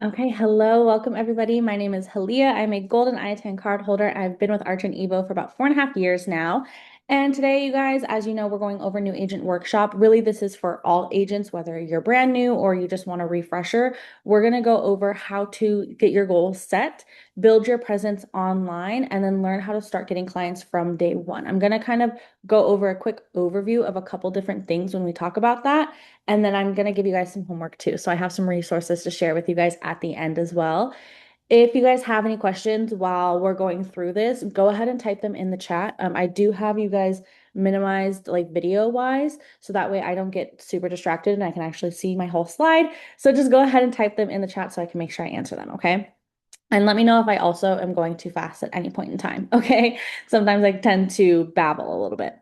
Okay, hello, welcome everybody. My name is Halia. I'm a golden IATAN card holder. I've been with Archer and Evo for about 4.5 years now. And today, you guys, as you know, we're going over new agent workshop. Really, this is for all agents, whether you're brand new or you just want a refresher. We're going to go over how to get your goals set, build your presence online, and then learn how to start getting clients from day one. I'm going to kind of go over a quick overview of a couple different things when we talk about that. And then I'm going to give you guys some homework too. So I have some resources to share with you guys at the end as well. If you guys have any questions while we're going through this, go ahead and type them in the chat. I do have you guys minimized like video wise, so that way I don't get super distracted and I can actually see my whole slide. So just go ahead and type them in the chat so I can make sure I answer them, okay? And let me know if I also am going too fast at any point in time, okay? Sometimes I tend to babble a little bit.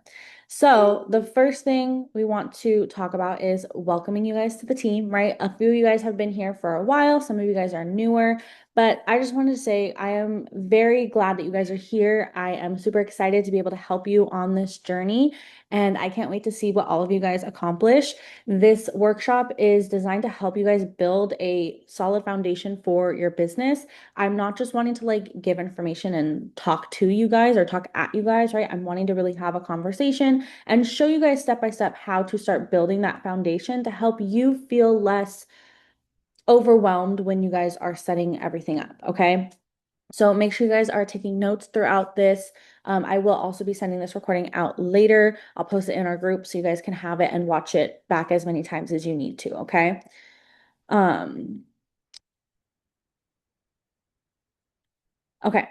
So, the first thing we want to talk about is welcoming you guys to the team, right? A few of you guys have been here for a while, some of you guys are newer, but I just wanted to say I am very glad that you guys are here. I am super excited to be able to help you on this journey, and I can't wait to see what all of you guys accomplish. This workshop is designed to help you guys build a solid foundation for your business. I'm not just wanting to like give information and talk to you guys or talk at you guys, right? I'm wanting to really have a conversation and show you guys step by step how to start building that foundation to help you feel less overwhelmed when you guys are setting everything up, okay? So make sure you guys are taking notes throughout this. I will also be sending this recording out later. I'll post it in our group so you guys can have it and watch it back as many times as you need to, okay? Um, okay.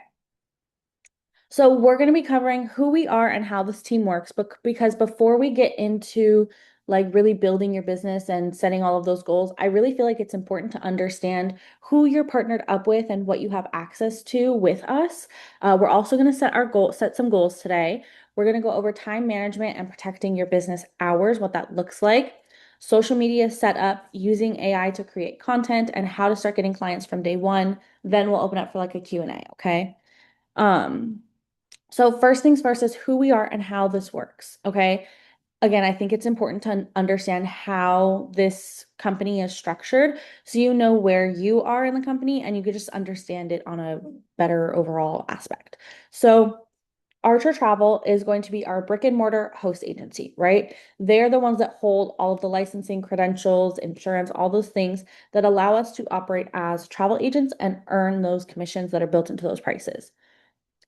So we're going to be covering who we are and how this team works, but because before we get into like really building your business and setting all of those goals, I really feel like it's important to understand who you're partnered up with and what you have access to with us. We're also going to set some goals today. We're going to go over time management and protecting your business hours, what that looks like, social media setup, using AI to create content, and how to start getting clients from day one. Then we'll open up for like a Q&A, okay? Um, so first things first is who we are and how this works. Okay. Again, I think it's important to understand how this company is structured so you know where you are in the company and you could just understand it on a better overall aspect. So Archer Travel is going to be our brick and mortar host agency, right? They're the ones that hold all of the licensing, credentials, insurance, all those things that allow us to operate as travel agents and earn those commissions that are built into those prices.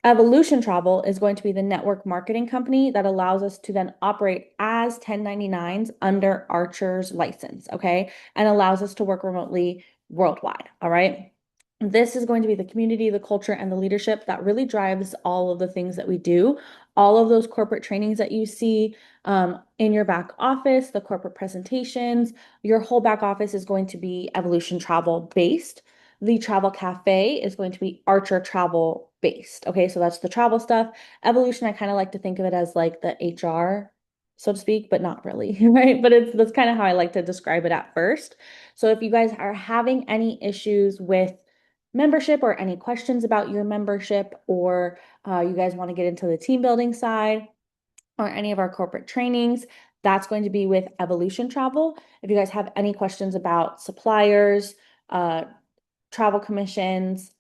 Evolution Travel is going to be the network marketing company that allows us to then operate as 1099s under Archer's license, okay? And allows us to work remotely worldwide, all right? This is going to be the community, the culture, and the leadership that really drives all of the things that we do. All of those corporate trainings that you see in your back office, the corporate presentations, your whole back office is going to be Evolution Travel based. The travel cafe is going to be Archer Travel based. Okay, so that's the travel stuff. Evolution, I kind of like to think of it as like the HR, so to speak, but not really, right? But that's kind of how I like to describe it at first. So if you guys are having any issues with membership or any questions about your membership, or you guys want to get into the team building side or any of our corporate trainings, that's going to be with Evolution Travel. If you guys have any questions about suppliers, uh, travel commissions,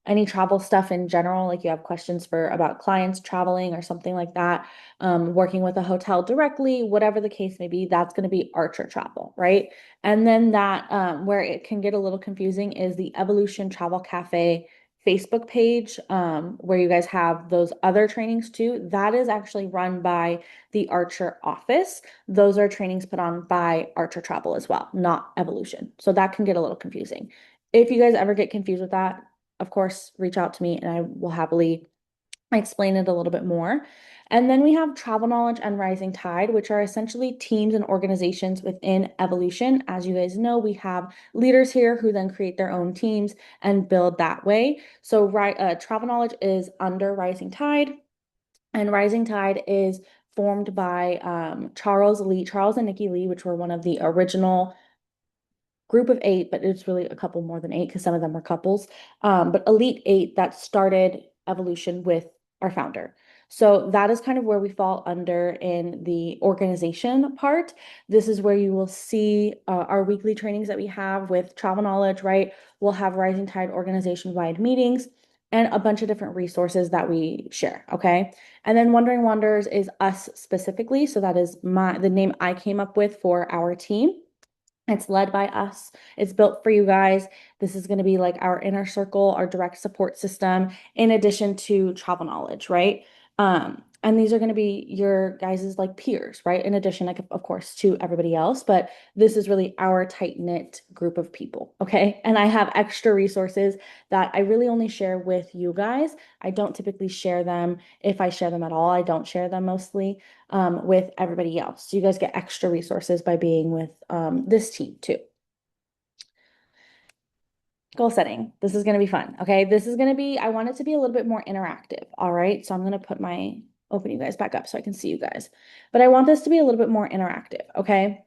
any travel stuff in general, like you have questions for about clients traveling or something like that, working with a hotel directly, whatever the case may be, that's going to be Archer Travel, right? And then that where it can get a little confusing is the Evolution Travel Cafe Facebook page, where you guys have those other trainings too. That is actually run by the Archer office. Those are trainings put on by Archer Travel as well, not Evolution. So that can get a little confusing. If you guys ever get confused with that, of course, reach out to me and I will happily explain it a little bit more. And then we have Travel Knowledge and Rising Tide, which are essentially teams and organizations within Evolution. As you guys know, we have leaders here who then create their own teams and build that way. So, Travel Knowledge is under Rising Tide, and Rising Tide is formed by Charles and Nikki Lee, which were one of the original group of eight, but it's really a couple more than eight because some of them were couples. But Elite Eight that started Evolution with our founder. So that is kind of where we fall under in the organization part. This is where you will see our weekly trainings that we have with Travel Knowledge, right? We'll have Rising Tide organization-wide meetings and a bunch of different resources that we share, okay? And then Wondering Wonders is us specifically. So that is the name I came up with for our team. It's led by us. It's built for you guys. This is going to be like our inner circle, our direct support system, in addition to Travel Knowledge, right? And these are going to be your guys's like peers, right? In addition, like of course, to everybody else, but this is really our tight-knit group of people, okay? And I have extra resources that I really only share with you guys. I don't typically share them. If I share them at all, I don't share them mostly with everybody else. So you guys get extra resources by being with this team too. Goal setting. This is going to be fun. Okay. This is going to be, I want it to be a little bit more interactive. All right. So I'm going to open you guys back up so I can see you guys. But I want this to be a little bit more interactive. Okay.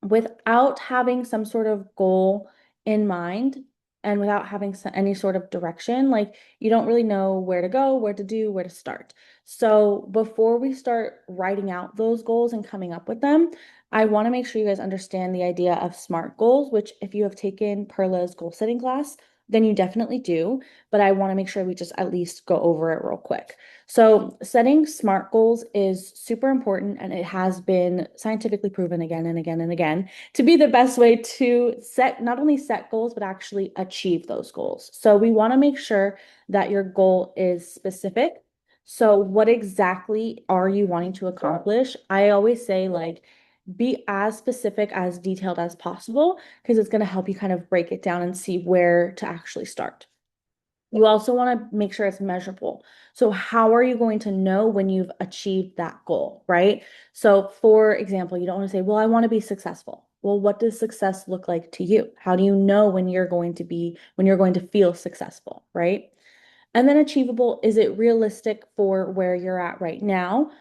Without having some sort of goal in mind and without having any sort of direction, like you don't really know where to go, where to do, where to start. So before we start writing out those goals and coming up with them, I want to make sure you guys understand the idea of SMART goals, which if you have taken Perla's goal setting class, then you definitely do. But I want to make sure we just at least go over it real quick. So setting SMART goals is super important, and it has been scientifically proven again and again and again to be the best way to not only set goals, but actually achieve those goals. So we want to make sure that your goal is specific. So what exactly are you wanting to accomplish? I always say like, be as specific, as detailed as possible, because it's going to help you kind of break it down and see where to actually start. You also want to make sure it's measurable. So how are you going to know when you've achieved that goal, right? So for example, you don't want to say, well, I want to be successful. Well, what does success look like to you? How do you know when when you're going to feel successful, right? And then achievable, is it realistic for where you're at right now?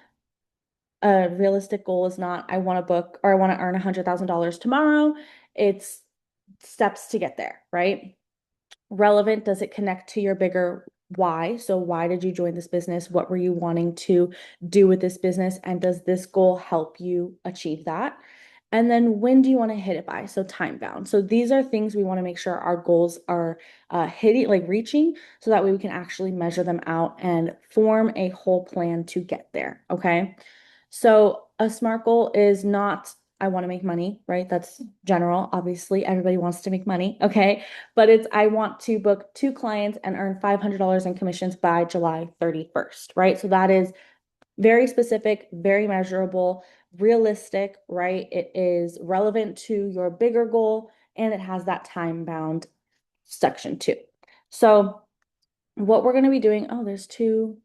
A realistic goal is not, I want to book or I want to earn $100,000 tomorrow. It's steps to get there, right? Relevant, does it connect to your bigger why? So why did you join this business? What were you wanting to do with this business? And does this goal help you achieve that? And then when do you want to hit it by? So time bound. So these are things we want to make sure our goals are hitting, like reaching, so that way we can actually measure them out and form a whole plan to get there. Okay. So a SMART goal is not, I want to make money, right? That's general. Obviously, everybody wants to make money. Okay. But it's, I want to book 2 clients and earn $500 in commissions by July 31st, right? So that is very specific, very measurable, realistic, right? It is relevant to your bigger goal and it has that time bound section too. So what we're going to be doing, oh, there's 2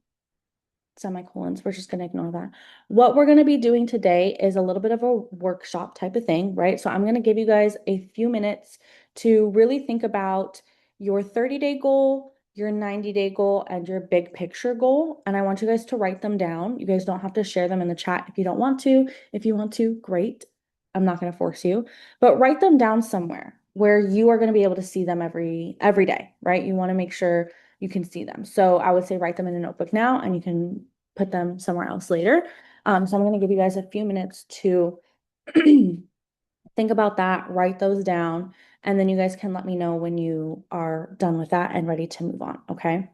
semicolons. We're just going to ignore that. What we're going to be doing today is a little bit of a workshop type of thing, right? So I'm going to give you guys a few minutes to really think about your 30-day goal, your 90-day goal, and your big picture goal. And I want you guys to write them down. You guys don't have to share them in the chat if you don't want to. If you want to, great. I'm not going to force you, but write them down somewhere where you are going to be able to see them every day, right? You want to make sure you can see them. So I would say write them in a notebook now and you can put them somewhere else later. So I'm going to give you guys a few minutes to think about that, write those down, and then you guys can let me know when you are done with that and ready to move on. Okay.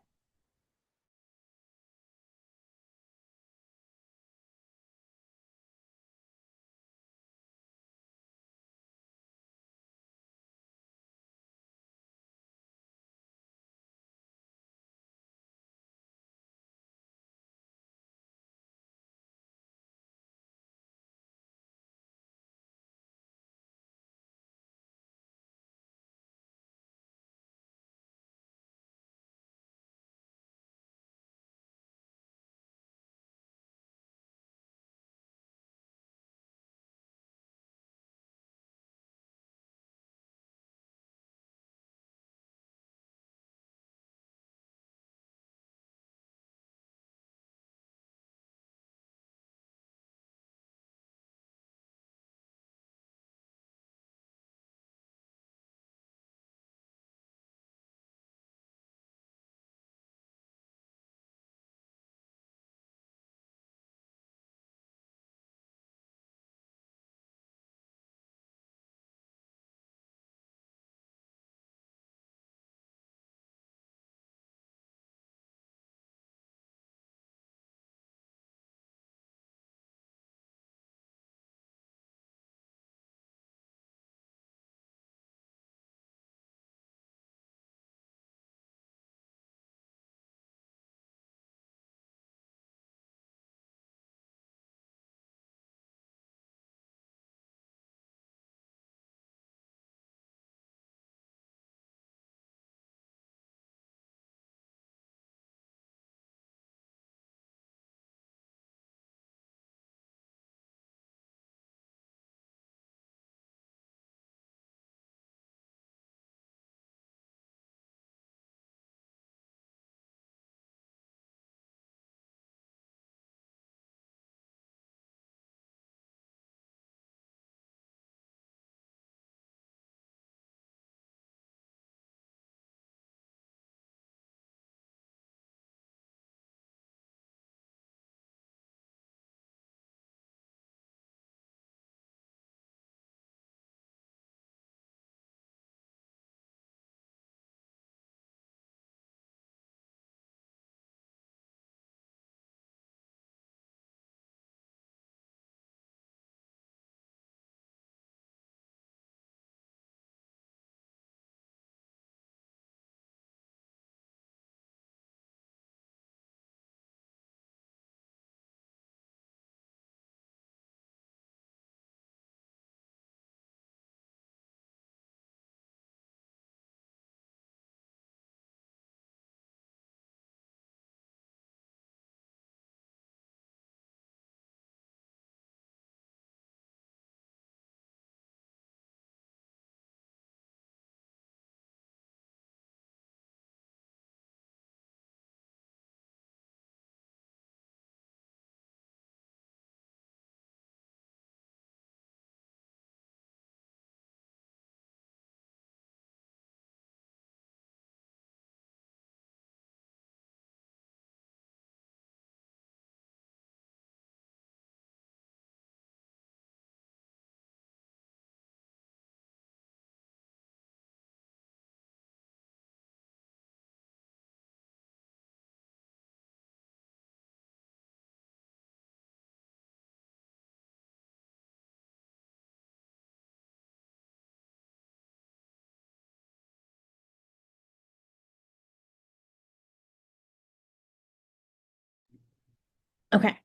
Okay.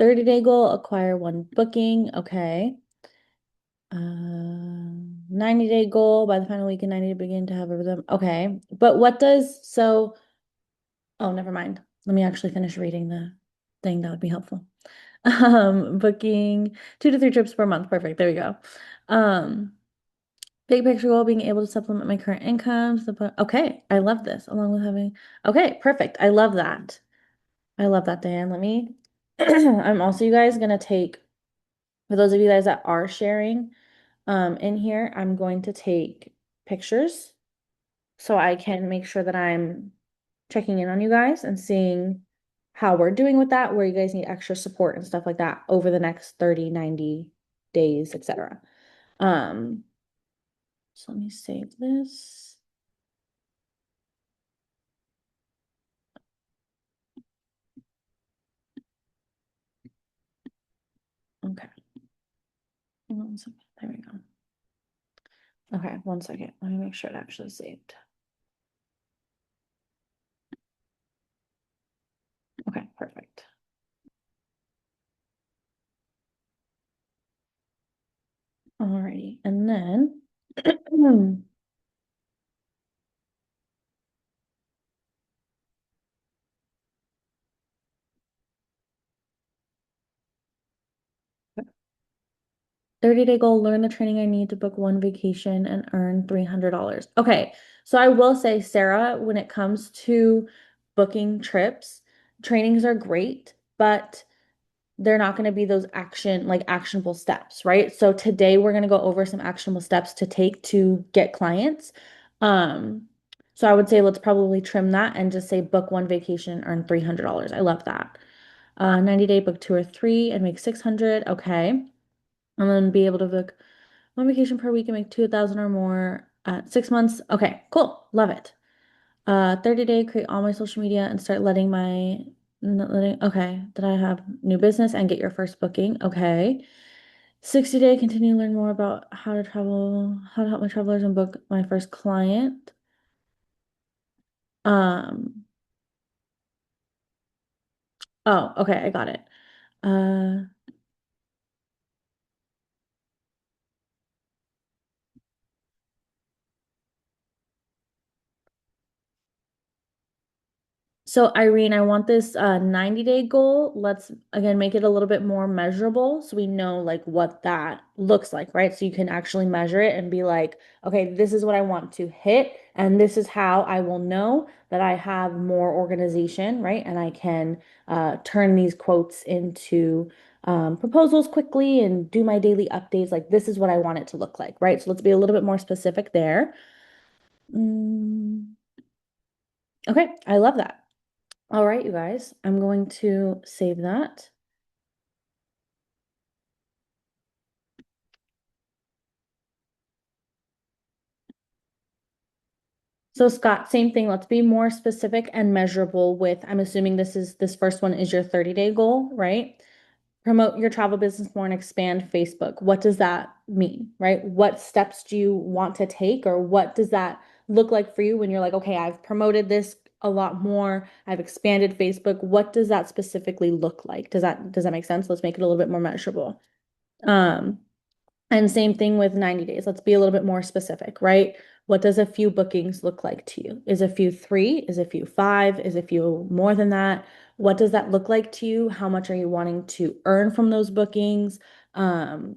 30-day goal, acquire one booking. Okay. 90-day goal, by the final week in 90 to begin to have over them. Okay. But what does, so, oh, never mind. Let me actually finish reading the thing. That would be helpful. Booking 2 to 3 trips per month. Perfect. There we go. Um, Big picture goal, being able to supplement my current income. Okay, I love this. Along with having, okay, perfect. I love that. I love that, Diane. Let me, I'm also, you guys, gonna take, for those of you guys that are sharing, in here, I'm going to take pictures so I can make sure that I'm checking in on you guys and seeing how we're doing with that, where you guys need extra support and stuff like that over the next 30, 90 days, etc. Um, so let me save this. Okay. 1 second. There we go. Okay, 1 second. Let me make sure it actually saved. Okay, perfect. Alrighty. And then 30-day goal, learn the training I need to book one vacation and earn $300. Okay, so I will say, Sarah, when it comes to booking trips, trainings are great, but they're not going to be those actionable steps, right? So today we're going to go over some actionable steps to take to get clients. Um, so I would say let's probably trim that and just say book one vacation, earn $300. I love that. 90-day book 2 or 3 and make 600. Okay. And then be able to book one vacation per week and make 2,000 or more at 6 months. Okay, cool. Love it. 30-day, create all my social media and start okay, that I have new business and get your first booking. Okay. 60-day, continue to learn more about how to travel, how to help my travelers and book my first client. Um, oh, okay, I got it. Uh, So Irene, I want this 90-day goal. Let's again make it a little bit more measurable so we know like what that looks like, right? So you can actually measure it and be like, okay, this is what I want to hit, and this is how I will know that I have more organization, right? And I can turn these quotes into proposals quickly and do my daily updates. Like this is what I want it to look like, right? So let's be a little bit more specific there. Mm, okay, I love that. All right, you guys, I'm going to save that. So Scott, same thing. Let's be more specific and measurable with, I'm assuming this first one is your 30-day goal, right? Promote your travel business more and expand Facebook. What does that mean, right? What steps do you want to take, or what does that look like for you when you're like, okay, I've promoted this a lot more, I've expanded Facebook. What does that specifically look like? Does that make sense? Let's make it a little bit more measurable. Um, And same thing with 90 days. Let's be a little bit more specific, right? What does a few bookings look like to you? Is a few 3? Is a few 5? Is a few more than that? What does that look like to you? How much are you wanting to earn from those bookings? Um,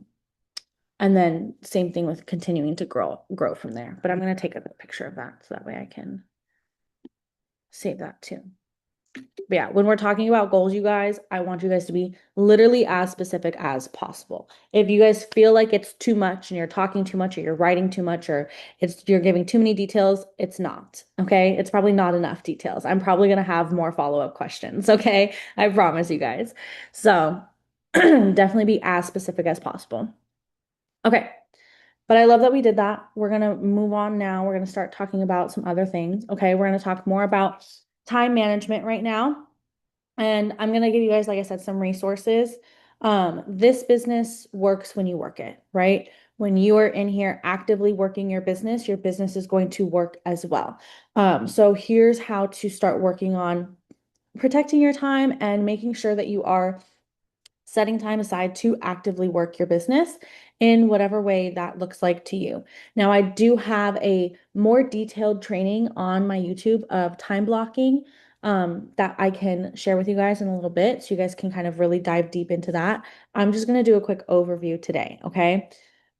and then same thing with continuing to grow from there. But I'm going to take a picture of that so that way I can save that too. But yeah, when we're talking about goals, you guys, I want you guys to be literally as specific as possible. If you guys feel like it's too much and you're talking too much or you're writing too much or you're giving too many details, it's not. Okay? It's probably not enough details. I'm probably going to have more follow-up questions, okay? I promise you guys. So, definitely be as specific as possible. Okay. But I love that we did that. We're going to move on now. We're going to start talking about some other things. Okay? We're going to talk more about time management right now. And I'm gonna give you guys, like I said, some resources. This business works when you work it, right? When you are in here actively working your business is going to work as well. So here's how to start working on protecting your time and making sure that you are setting time aside to actively work your business in whatever way that looks like to you. Now, I do have a more detailed training on my YouTube of time blocking that I can share with you guys in a little bit so you guys can kind of really dive deep into that. I'm just going to do a quick overview today, okay?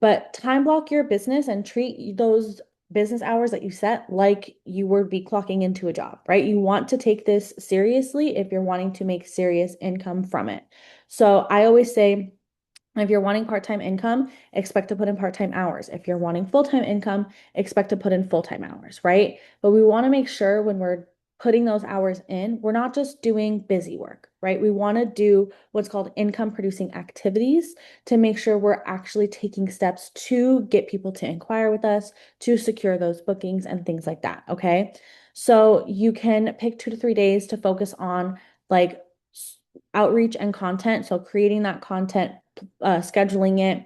But time block your business and treat those business hours that you set like you would be clocking into a job, right? You want to take this seriously if you're wanting to make serious income from it. So I always say, if you're wanting part-time income, expect to put in part-time hours. If you're wanting full-time income, expect to put in full-time hours, right? But we want to make sure when we're putting those hours in, we're not just doing busy work, right? We want to do what's called income producing activities to make sure we're actually taking steps to get people to inquire with us, to secure those bookings and things like that, okay? So you can pick 2 to 3 days to focus on like outreach and content. So creating that content, scheduling it.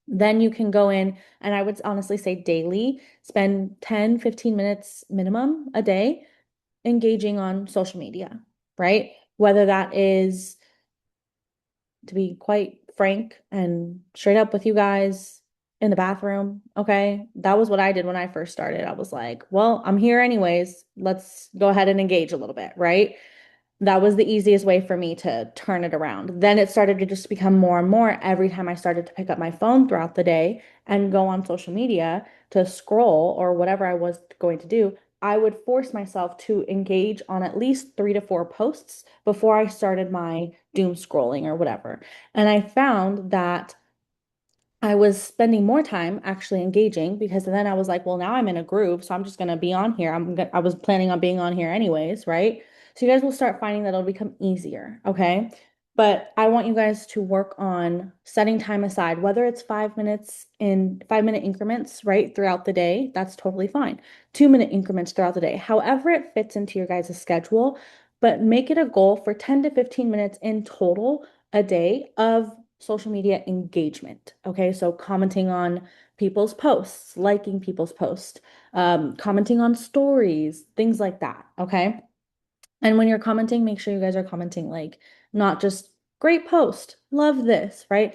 Then you can go in and I would honestly say daily, spend 10, 15 minutes minimum a day engaging on social media, right? Whether that is, to be quite frank and straight up with you guys, in the bathroom, okay? That was what I did when I first started. I was like, well, I'm here anyways. Let's go ahead and engage a little bit, right? That was the easiest way for me to turn it around. Then it started to just become more and more every time I started to pick up my phone throughout the day and go on social media to scroll or whatever I was going to do. I would force myself to engage on at least 3 to 4 posts before I started my doom scrolling or whatever. And I found that I was spending more time actually engaging because then I was like, well, now I'm in a groove, so I'm just gonna be on here. I was planning on being on here anyways, right? So you guys will start finding that it'll become easier, okay? But I want you guys to work on setting time aside, whether it's 5 minutes in 5 minute increments, right, throughout the day, that's totally fine. 2 minute increments throughout the day, however it fits into your guys' schedule, but make it a goal for 10 to 15 minutes in total a day of social media engagement. Okay, so commenting on people's posts, liking people's posts, commenting on stories, things like that. Okay. And when you're commenting, make sure you guys are commenting like not just great post, love this, right?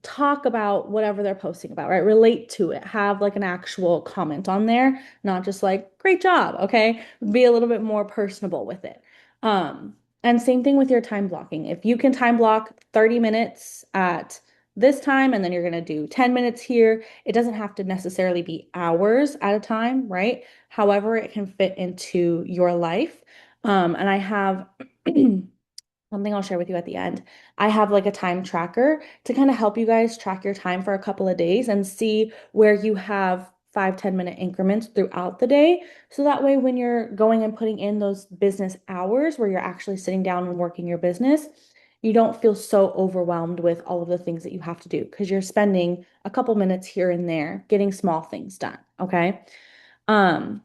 Talk about whatever they're posting about, right? Relate to it. Have like an actual comment on there, not just like great job, okay? Be a little bit more personable with it. And same thing with your time blocking. If you can time block 30 minutes at this time and then you're going to do 10 minutes here, it doesn't have to necessarily be hours at a time, right? However, it can fit into your life. And I have something I'll share with you at the end. I have like a time tracker to kind of help you guys track your time for a couple of days and see where you have 5, 10 minute increments throughout the day. So that way, when you're going and putting in those business hours where you're actually sitting down and working your business, you don't feel so overwhelmed with all of the things that you have to do because you're spending a couple minutes here and there getting small things done. Okay. Um,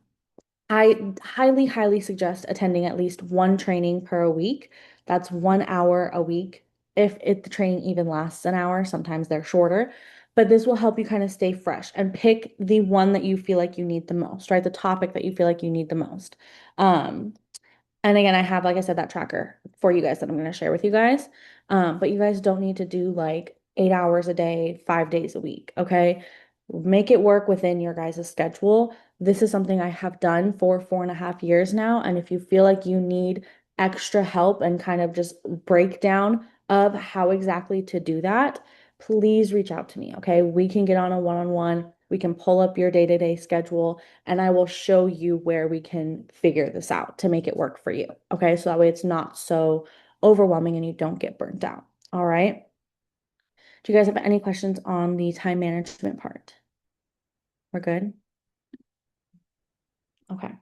I highly, highly suggest attending at least one training per week. That's 1 hour a week. If the training even lasts an hour, sometimes they're shorter, but this will help you kind of stay fresh and pick the one that you feel like you need the most, right? The topic that you feel like you need the most. Um, and again, I have, like I said, that tracker for you guys that I'm going to share with you guys. But you guys don't need to do like 8 hours a day, 5 days a week. Okay. Make it work within your guys' schedule. This is something I have done for 4.5 years now. And if you feel like you need extra help and kind of just breakdown of how exactly to do that, please reach out to me. Okay. We can get on a one-on-one. We can pull up your day-to-day schedule and I will show you where we can figure this out to make it work for you. Okay, so that way it's not so overwhelming and you don't get burnt out. All right. Do you guys have any questions on the time management part? We're good? Okay.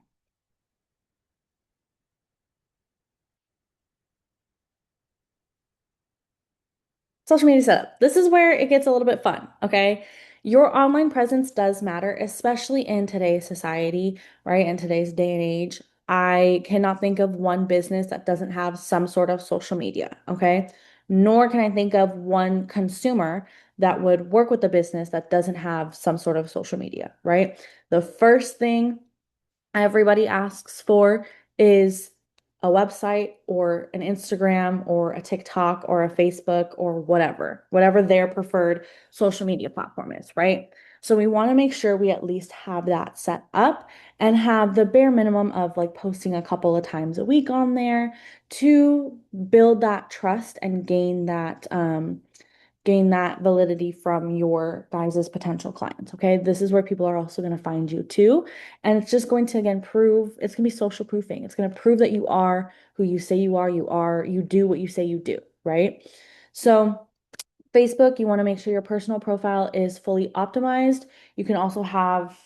Social media setup. This is where it gets a little bit fun, okay? Your online presence does matter, especially in today's society, right? In today's day and age. I cannot think of one business that doesn't have some sort of social media, okay? Nor can I think of one consumer that would work with a business that doesn't have some sort of social media, right? The first thing everybody asks for is a website or an Instagram or a TikTok or a Facebook or whatever their preferred social media platform is, right? So we want to make sure we at least have that set up and have the bare minimum of like posting a couple of times a week on there to build that trust and gain that validity from your guys' potential clients. Okay. This is where people are also going to find you too. And it's just going to, again, it's going to be social proofing. It's going to prove that you are who you say you do what you say you do. Right. So, Facebook, you want to make sure your personal profile is fully optimized. You can also have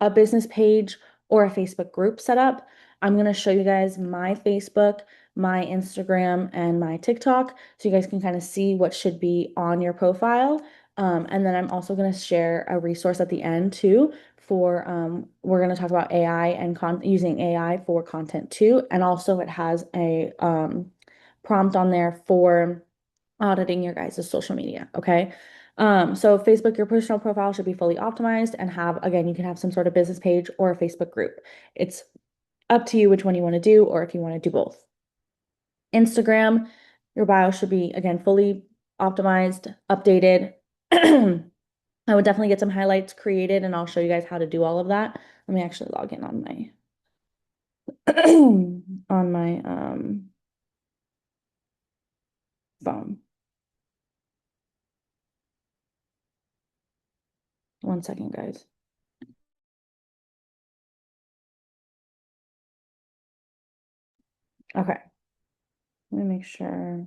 a business page or a Facebook group set up. I'm going to show you guys my Facebook, my Instagram, and my TikTok so you guys can kind of see what should be on your profile. And then I'm also going to share a resource at the end too for we're going to talk about AI and using AI for content too. And also it has a prompt on there for auditing your guys' social media. Okay. So Facebook, your personal profile should be fully optimized and have, again, you can have some sort of business page or a Facebook group. It's up to you which one you want to do or if you want to do both. Instagram, your bio should be, again, fully optimized, updated. I would definitely get some highlights created and I'll show you guys how to do all of that. Let me actually log in on my on my phone. 1 second, guys. Okay. Let me make sure.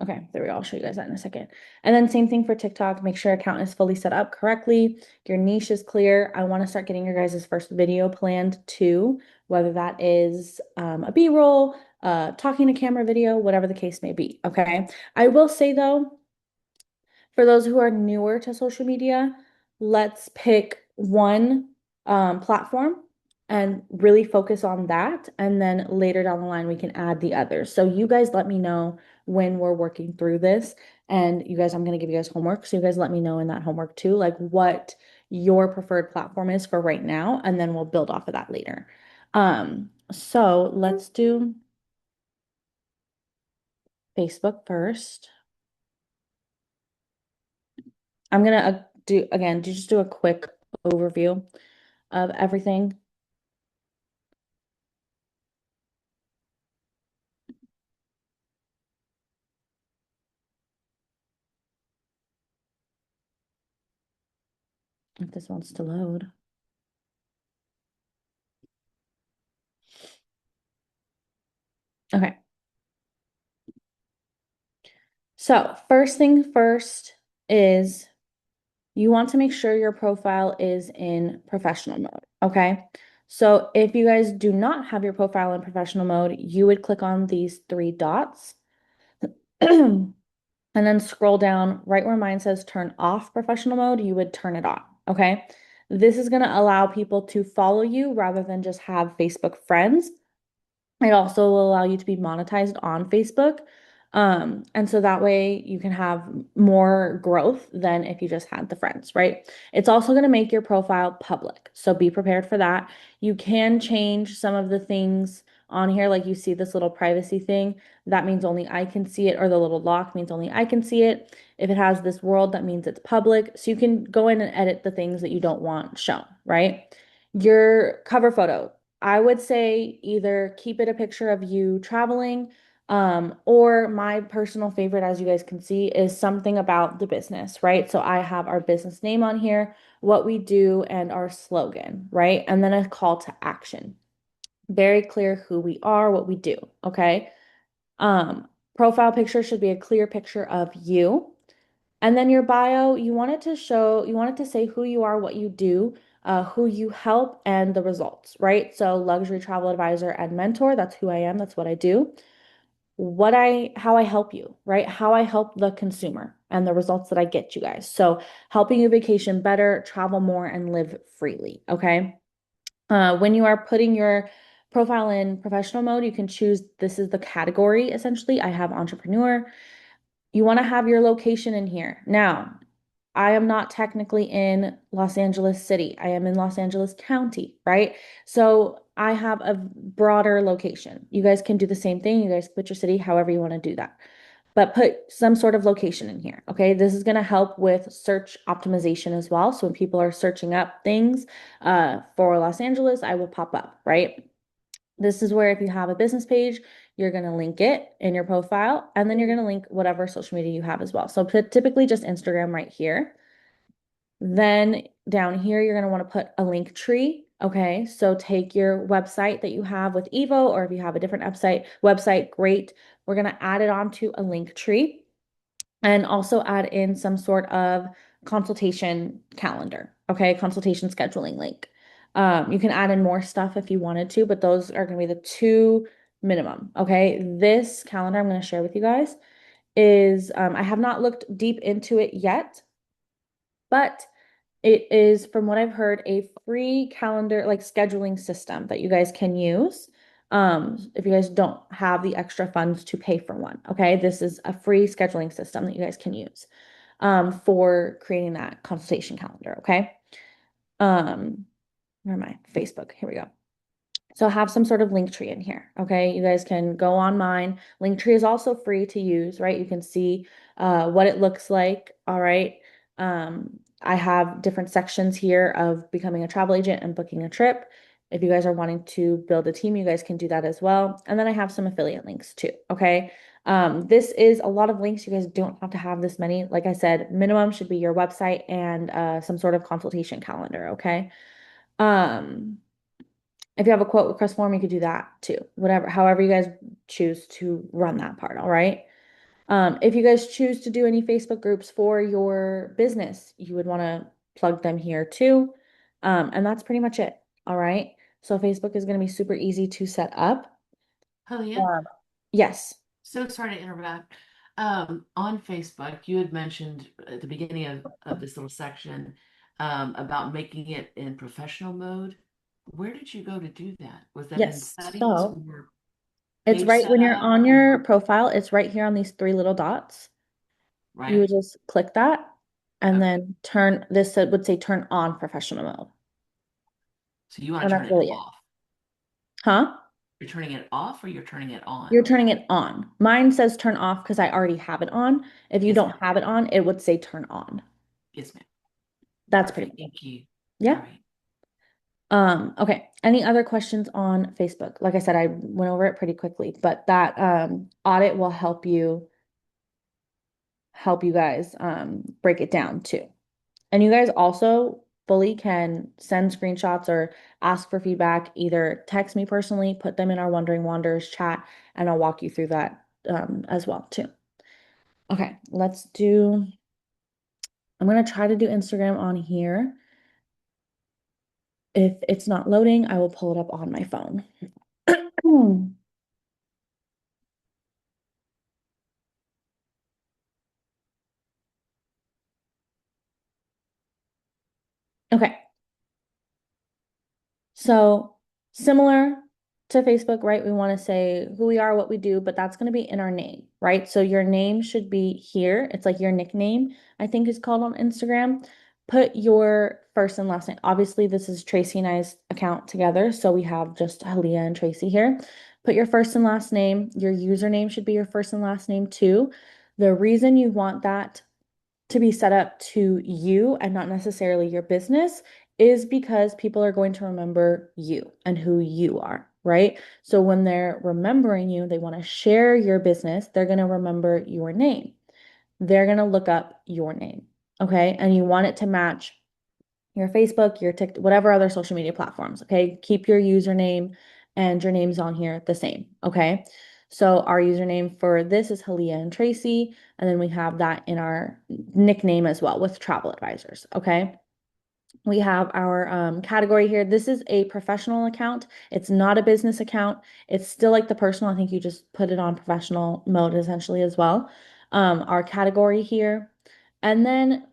Okay, there we go. I'll show you guys that in a second. And then same thing for TikTok. Make sure account is fully set up correctly. Your niche is clear. I want to start getting your guys' first video planned too, whether that is a B-roll, talking to camera video, whatever the case may be. Okay. I will say though, for those who are newer to social media, let's pick one platform and really focus on that. And then later down the line, we can add the others. So you guys let me know when we're working through this. And you guys, I'm going to give you guys homework. So you guys let me know in that homework too, like what your preferred platform is for right now. And then we'll build off of that later. So let's do Facebook first. I'm gonna do again, just do a quick overview of everything. If this wants to load. Okay. So first thing first is you want to make sure your profile is in professional mode. Okay. So if you guys do not have your profile in professional mode, you would click on these three dots and then scroll down right where mine says turn off professional mode, you would turn it on. Okay. This is going to allow people to follow you rather than just have Facebook friends. It also will allow you to be monetized on Facebook. And so that way you can have more growth than if you just had the friends, right? It's also going to make your profile public. So be prepared for that. You can change some of the things on here, like you see this little privacy thing. That means only I can see it, or the little lock means only I can see it. If it has this world, that means it's public. So you can go in and edit the things that you don't want shown, right? Your cover photo. I would say either keep it a picture of you traveling, or my personal favorite, as you guys can see, is something about the business, right? So I have our business name on here, what we do, and our slogan, right? And then a call to action. Very clear who we are, what we do, okay? Um, Profile picture should be a clear picture of you. And then your bio, you want it to say who you are, what you do, who you help, and the results, right? So luxury travel advisor and mentor, that's who I am, that's what I do. How I help you, right? How I help the consumer and the results that I get you guys. So helping you vacation better, travel more, and live freely, okay? When you are putting your profile in professional mode, you can choose, this is the category essentially. I have entrepreneur. You want to have your location in here. Now, I am not technically in Los Angeles City. I am in Los Angeles County, right? So I have a broader location. You guys can do the same thing. You guys put your city however you want to do that. But put some sort of location in here. Okay. This is going to help with search optimization as well. So when people are searching up things for Los Angeles, I will pop up, right? This is where if you have a business page, you're going to link it in your profile, and then you're going to link whatever social media you have as well. So typically just Instagram right here. Then down here, you're going to want to put a link tree. Okay, so take your website that you have with Evo, or if you have a different website, great. We're going to add it onto a link tree and also add in some sort of consultation calendar. Okay, consultation scheduling link. You can add in more stuff if you wanted to, but those are going to be the two minimum. Okay, this calendar I'm going to share with you guys is, I have not looked deep into it yet, but it is, from what I've heard, a free calendar, like scheduling system that you guys can use. If you guys don't have the extra funds to pay for one, okay? This is a free scheduling system that you guys can use for creating that consultation calendar, okay? Where am I? Facebook. Here we go. So have some sort of link tree in here. Okay. You guys can go on mine. Linktree is also free to use, right? You can see what it looks like. All right. I have different sections here of becoming a travel agent and booking a trip. If you guys are wanting to build a team, you guys can do that as well. And then I have some affiliate links too. Okay. This is a lot of links. You guys don't have to have this many. Like I said, minimum should be your website and some sort of consultation calendar. Okay. Um, if you have a quote request form, you could do that too. Whatever, however you guys choose to run that part, all right? If you guys choose to do any Facebook groups for your business, you would want to plug them here too. And that's pretty much it. All right. So Facebook is going to be super easy to set up. Julian, Um, yes. so sorry to interrupt. On Facebook, you had mentioned at the beginning of this little section about making it in professional mode. Where did you go to do that? Was that in Yes. settings So or it's page right when you're setup on your or profile, it's right here on these three little dots. You right? would just click that and Okay. then turn this, would say turn on professional mode. So you want And to turn that's it really it. off. Huh? You're turning it off or you're turning it You're on? turning it on. Mine says turn off because I already have it on. If you Yes, don't ma'am. have it on, it would say turn on. Yes, ma'am. That's pretty Perfect. cool. Thank you. All Yeah. right. Okay. Any other questions on Facebook? Like I said, I went over it pretty quickly, but that audit will help you guys break it down too. And you guys also fully can send screenshots or ask for feedback, either text me personally, put them in our Wondering Wanderers chat, and I'll walk you through that as well too. Okay, I'm gonna try to do Instagram on here. If it's not loading, I will pull it up on my phone. Okay, so similar to Facebook, right? We want to say who we are, what we do, but that's going to be in our name, right? So your name should be here. It's like your nickname, I think is called on Instagram. Put your first and last name. Obviously, this is Tracy and I's account together, so we have just Halia and Tracy here. Put your first and last name. Your username should be your first and last name too. The reason you want that to be set up to you and not necessarily your business is because people are going to remember you and who you are, right? So when they're remembering you, they want to share your business, they're going to remember your name. They're going to look up your name, okay? And you want it to match your Facebook, your TikTok, whatever other social media platforms, okay? Keep your username and your names on here the same, okay? So our username for this is Halia and Tracy, and then we have that in our nickname as well with travel advisors, okay? We have our category here. This is a professional account. It's not a business account. It's still like the personal. I think you just put it on professional mode essentially as well. Our category here. And then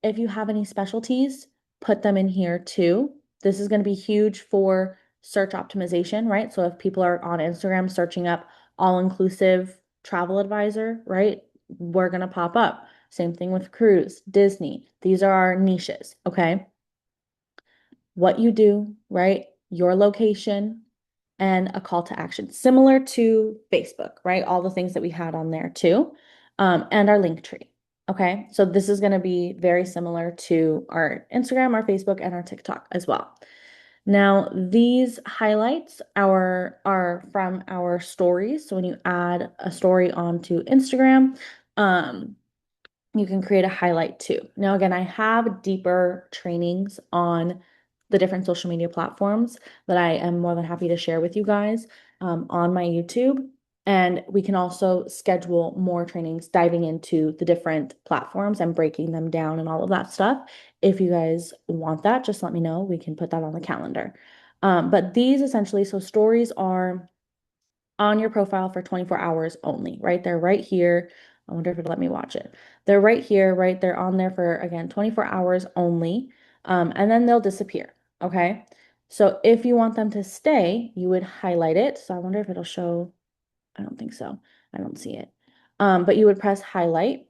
if you have any specialties, put them in here too. This is going to be huge for search optimization, right? So if people are on Instagram searching up all-inclusive travel advisor, right? We're going to pop up. Same thing with cruise, Disney. These are our niches, okay? What you do, right? your location, and a call to action, similar to Facebook, right? All the things that we had on there too, and our link tree. Okay, so this is going to be very similar to our Instagram, our Facebook, and our TikTok as well. Now, these highlights are from our stories. So when you add a story onto Instagram, you can create a highlight too. Now, again, I have deeper trainings on the different social media platforms that I am more than happy to share with you guys on my YouTube. And we can also schedule more trainings diving into the different platforms and breaking them down and all of that stuff. If you guys want that, just let me know. We can put that on the calendar. But these essentially, so stories are on your profile for 24 hours only, right? They're right here. I wonder if it'll let me watch it. They're right here, right? They're on there for, again, 24 hours only. And then they'll disappear. Okay. So if you want them to stay, you would highlight it. So I wonder if it'll show. I don't think so. I don't see it. But you would press highlight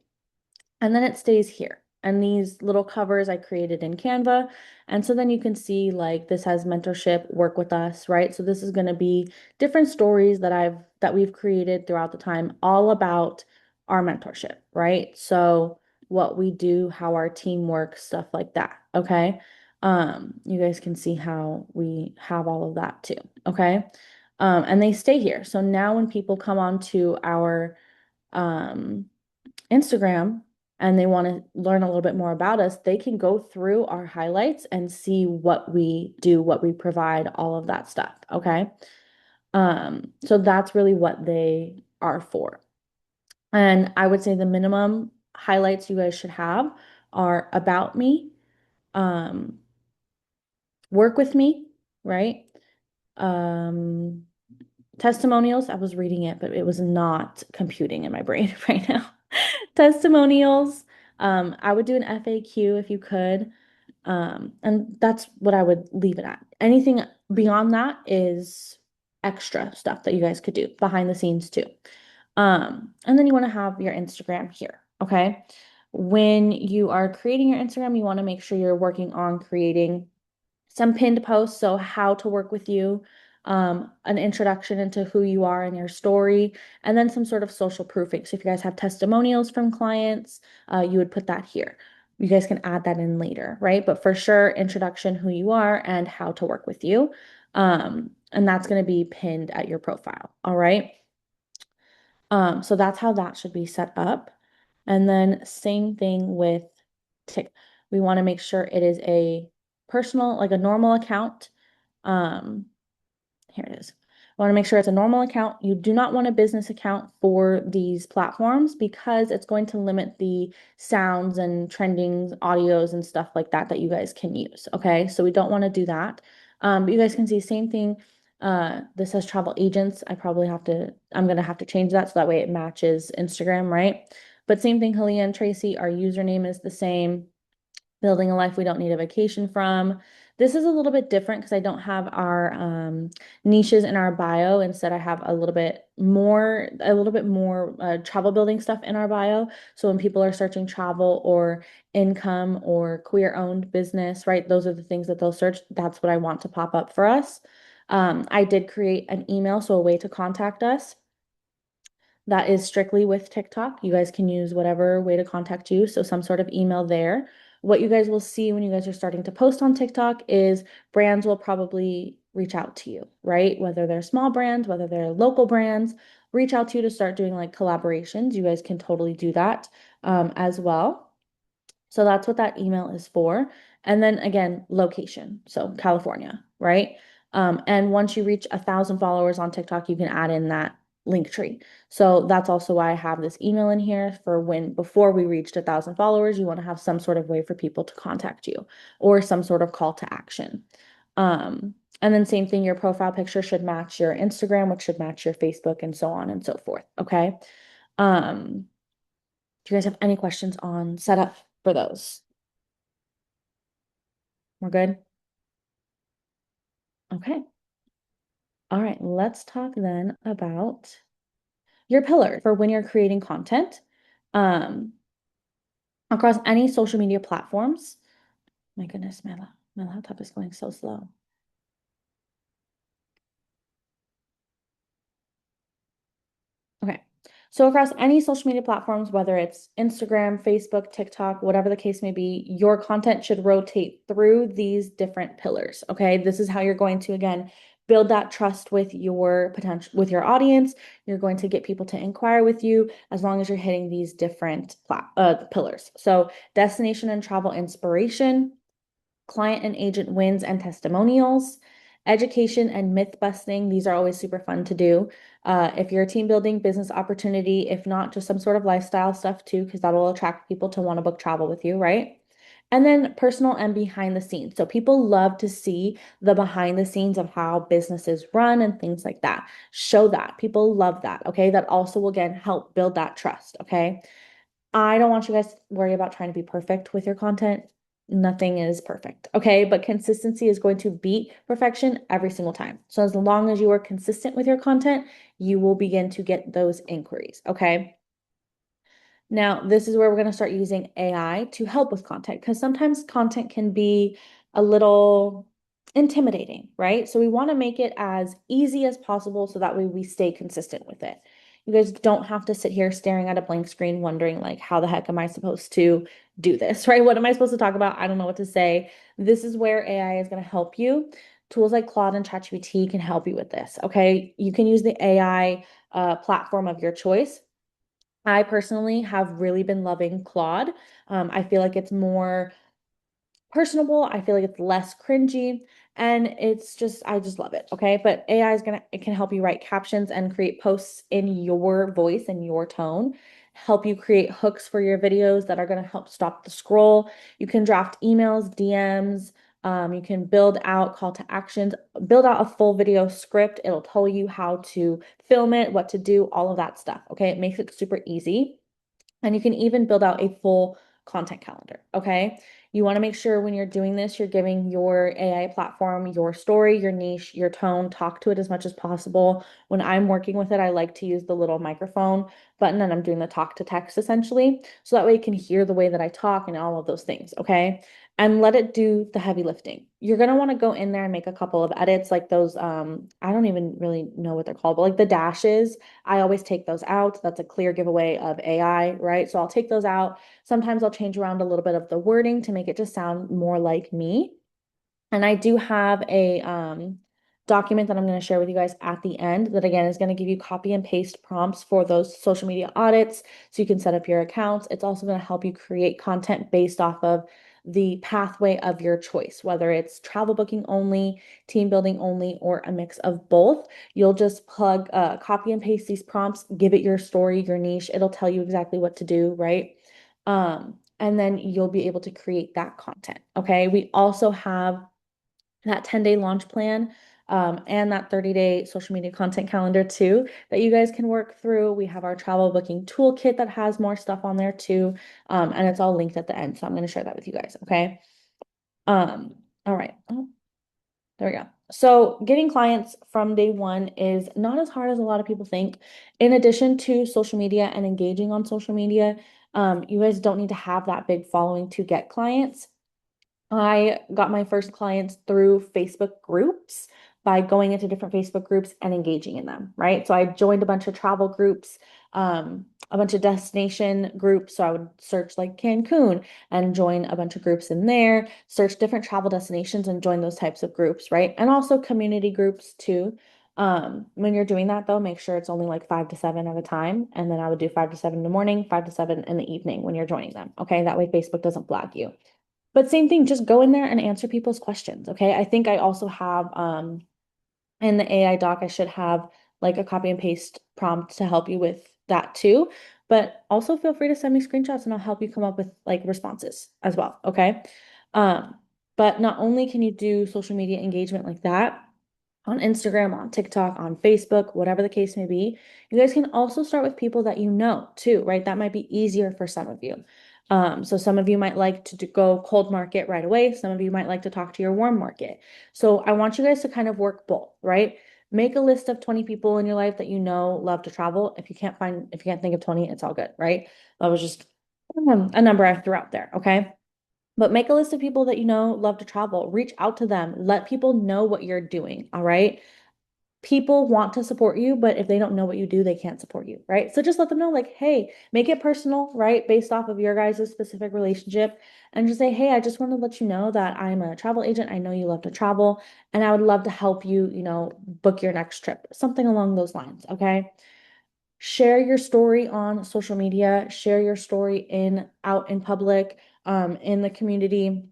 and then it stays here. And these little covers I created in Canva. And so then you can see like this has mentorship, work with us, right? So this is going to be different stories that we've created throughout the time, all about our mentorship, right? So what we do, how our team works, stuff like that. Okay. You guys can see how we have all of that too. Okay. And they stay here. So now when people come onto our um Instagram and they want to learn a little bit more about us, they can go through our highlights and see what we do, what we provide, all of that stuff. Okay. So that's really what they are for. And I would say the minimum highlights you guys should have are about me, um, work with me, right? Um, Testimonials, I was reading it, but it was not computing in my brain right now. Testimonials. I would do an FAQ if you could. And that's what I would leave it at. Anything beyond that is extra stuff that you guys could do behind the scenes too. And then you want to have your Instagram here. Okay. When you are creating your Instagram, you want to make sure you're working on creating some pinned posts, so how to work with you, an introduction into who you are and your story, and then some sort of social proofing. So if you guys have testimonials from clients, you would put that here. You guys can add that in later, right? But for sure, introduction, who you are, and how to work with you. And that's going to be pinned at your profile. All right. So that's how that should be set up. And then same thing with Tik. We want to make sure it is a personal, like a normal account. Um, Here it is. I want to make sure it's a normal account. You do not want a business account for these platforms because it's going to limit the sounds and trending audios and stuff like that that you guys can use. Okay, so we don't want to do that. But you guys can see same thing. This says travel agents. I'm gonna have to change that so that way it matches Instagram, right? But same thing, Halia and Tracy, our username is the same. Building a life we don't need a vacation from. This is a little bit different because I don't have our niches in our bio. Instead, I have a little bit more travel building stuff in our bio. So when people are searching travel or income or queer owned business, right? Those are the things that they'll search. That's what I want to pop up for us. I did create an email, so a way to contact us. That is strictly with TikTok. You guys can use whatever way to contact you. So some sort of email there. What you guys will see when you guys are starting to post on TikTok is brands will probably reach out to you, right? Whether they're small brands, whether they're local brands, reach out to you to start doing like collaborations. You guys can totally do that as well. So that's what that email is for. And then again, location. So California, right? And once you reach 1,000 followers on TikTok, you can add in that link tree. So that's also why I have this email in here for when before we reached 1,000 followers, you want to have some sort of way for people to contact you or some sort of call to action. And then same thing, your profile picture should match your Instagram, which should match your Facebook and so on and so forth. Okay. Um, do you guys have any questions on setup for those? We're good? Okay. All right. Let's talk then about your pillar for when you're creating content um, across any social media platforms. My goodness, my laptop is going so slow. So across any social media platforms, whether it's Instagram, Facebook, TikTok, whatever the case may be, your content should rotate through these different pillars. Okay. This is how you're going to, again, build that trust with your potential, with your audience. You're going to get people to inquire with you as long as you're hitting these different pillars. So destination and travel inspiration, client and agent wins and testimonials, education and myth busting. These are always super fun to do. If you're a team building business opportunity, if not, just some sort of lifestyle stuff too, because that'll attract people to want to book travel with you, right? And then personal and behind the scenes. So people love to see the behind the scenes of how businesses run and things like that. Show that. People love that. Okay. That also will again help build that trust. Okay. I don't want you guys to worry about trying to be perfect with your content. Nothing is perfect, okay? But consistency is going to beat perfection every single time. So as long as you are consistent with your content, you will begin to get those inquiries, okay? Now, this is where we're going to start using AI to help with content because sometimes content can be a little intimidating, right? So we want to make it as easy as possible so that way we stay consistent with it. You guys don't have to sit here staring at a blank screen wondering like how the heck am I supposed to do this, right? What am I supposed to talk about? I don't know what to say. This is where AI is going to help you. Tools like Claude and ChatGPT can help you with this, okay? You can use the AI platform of your choice. I personally have really been loving Claude. I feel like it's more personable. I feel like it's less cringy and it's just, I just love it. Okay. But AI is gonna, it can help you write captions and create posts in your voice and your tone, help you create hooks for your videos that are going to help stop the scroll. You can draft emails, DMs. You can build out call to actions, build out a full video script. It'll tell you how to film it, what to do, all of that stuff. Okay. It makes it super easy. And you can even build out a full content calendar. Okay. You want to make sure when you're doing this, you're giving your AI platform your story, your niche, your tone, talk to it as much as possible. When I'm working with it, I like to use the little microphone button and I'm doing the talk to text essentially. So that way it can hear the way that I talk and all of those things. Okay. And let it do the heavy lifting. You're going to want to go in there and make a couple of edits like those. I don't even really know what they're called, but like the dashes I always take those out. That's a clear giveaway of AI, right? So I'll take those out. Sometimes I'll change around a little bit of the wording to make it just sound more like me. And I do have a document that I'm going to share with you guys at the end that again is going to give you copy and paste prompts for those social media audits so you can set up your accounts. It's also going to help you create content based off of the pathway of your choice, whether it's travel booking only, team building only, or a mix of both. You'll just plug, copy and paste these prompts, give it your story, your niche. It'll tell you exactly what to do, right? And then you'll be able to create that content. Okay. We also have that 10-day launch plan and that 30-day social media content calendar too that you guys can work through. We have our travel booking toolkit that has more stuff on there too. And it's all linked at the end. So I'm going to share that with you guys. Okay. All right. Oh, there we go. So getting clients from day one is not as hard as a lot of people think. In addition to social media and engaging on social media, you guys don't need to have that big following to get clients. I got my first clients through Facebook groups by going into different Facebook groups and engaging in them, right? So I joined a bunch of travel groups, a bunch of destination groups. So I would search like Cancun and join a bunch of groups in there, search different travel destinations and join those types of groups, right? And also community groups too. When you're doing that though, make sure it's only like 5 to 7 at a time. And then I would do 5 to 7 in the morning, 5 to 7 in the evening when you're joining them. Okay. That way Facebook doesn't flag you. But same thing, just go in there and answer people's questions. Okay. I think I also have in the AI doc, I should have like a copy and paste prompt to help you with that too. But also feel free to send me screenshots and I'll help you come up with like responses as well. Okay. Um, but not only can you do social media engagement like that on Instagram, on TikTok, on Facebook, whatever the case may be, you guys can also start with people that you know too, right? That might be easier for some of you. So some of you might like to go cold market right away. Some of you might like to talk to your warm market. So I want you guys to kind of work both, right? Make a list of 20 people in your life that you know love to travel. If you can't think of 20, it's all good, right? That was just a number I threw out there, okay? But make a list of people that you know love to travel. Reach out to them. Let people know what you're doing, all right? people want to support you, but if they don't know what you do, they can't support you, right? So just let them know, like, hey, make it personal, right? Based off of your guys' specific relationship. And just say, hey, I just want to let you know that I'm a travel agent. I know you love to travel, and I would love to help you, book your next trip. Something along those lines, okay? Share your story on social media, share your story in out in public, in the community.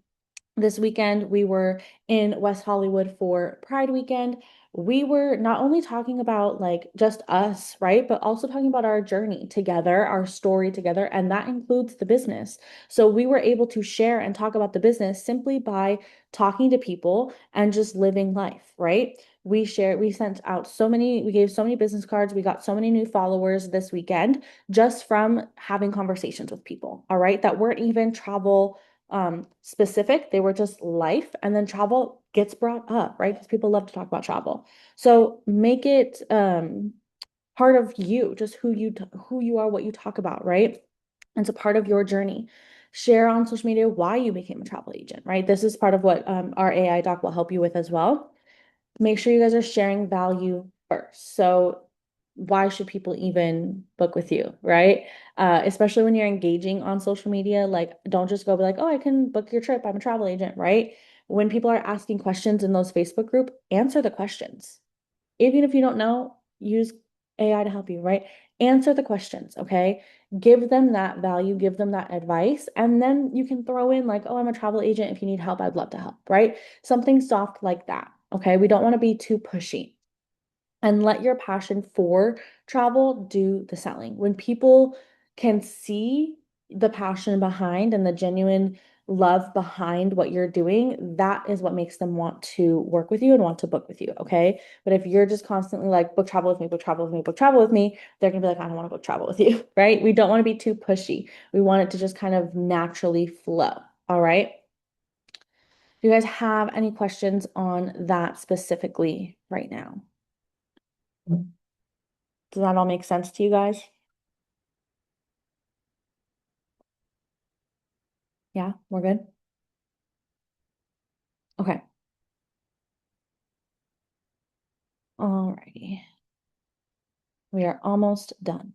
This weekend, we were in West Hollywood for Pride weekend. We were not only talking about like just us, right? But also talking about our journey together, our story together, and that includes the business. So we were able to share and talk about the business simply by talking to people and just living life, right? We sent out we gave so many business cards, we got so many new followers this weekend just from having conversations with people, all right, that weren't even travel specific. They were just life. And then travel gets brought up, right? Because people love to talk about travel. So make it part of you, just who you are, what you talk about, right? It's a part of your journey. Share on social media why you became a travel agent, right? This is part of what our AI doc will help you with as well. Make sure you guys are sharing value first. So why should people even book with you, right? Especially when you're engaging on social media, like don't just go be like, oh, I can book your trip. I'm a travel agent, right? When people are asking questions in those Facebook group, answer the questions. Even if you don't know, use AI to help you, right? Answer the questions, okay? Give them that value, give them that advice, and then you can throw in like, oh, I'm a travel agent. If you need help, I'd love to help, right? Something soft like that, okay? We don't want to be too pushy, and let your passion for travel do the selling. When people can see the passion behind and the genuine love behind what you're doing, that is what makes them want to work with you and want to book with you. Okay. But if you're just constantly like, book travel with me, book travel with me, book travel with me, they're going to be like, I don't want to book travel with you. Right. We don't want to be too pushy. We want it to just kind of naturally flow. All right. Do you guys have any questions on that specifically right now? Does that all make sense to you guys? Yeah, we're good. Okay. Alrighty. We are almost done.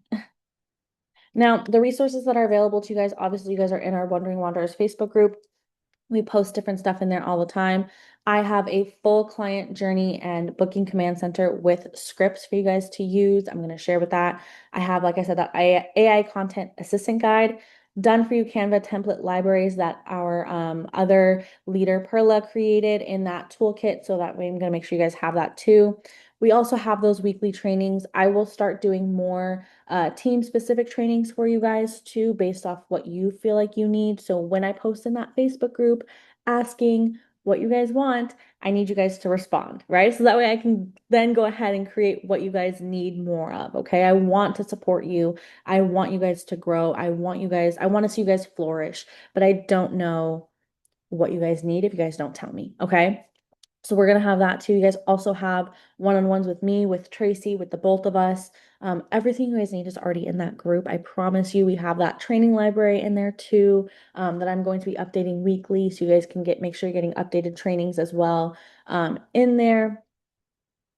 Now, the resources that are available to you guys, obviously, you guys are in our Wandering Wanderers Facebook group. We post different stuff in there all the time. I have a full client journey and booking command center with scripts for you guys to use. I'm going to share with that. I have, like I said, that AI content assistant guide, done for you Canva template libraries that our other leader Perla created in that toolkit. So that way I'm going to make sure you guys have that too. We also have those weekly trainings. I will start doing more team specific trainings for you guys too, based off what you feel like you need. So when I post in that Facebook group asking what you guys want, I need you guys to respond, right? So that way I can then go ahead and create what you guys need more of. Okay. I want to support you. I want you guys to grow. I want to see you guys flourish, but I don't know what you guys need if you guys don't tell me. Okay. So we're gonna have that too. You guys also have one-on-ones with me, with Tracy, with the both of us. Everything you guys need is already in that group. I promise you, we have that training library in there too, that I'm going to be updating weekly. So you guys can make sure you're getting updated trainings as well, in there.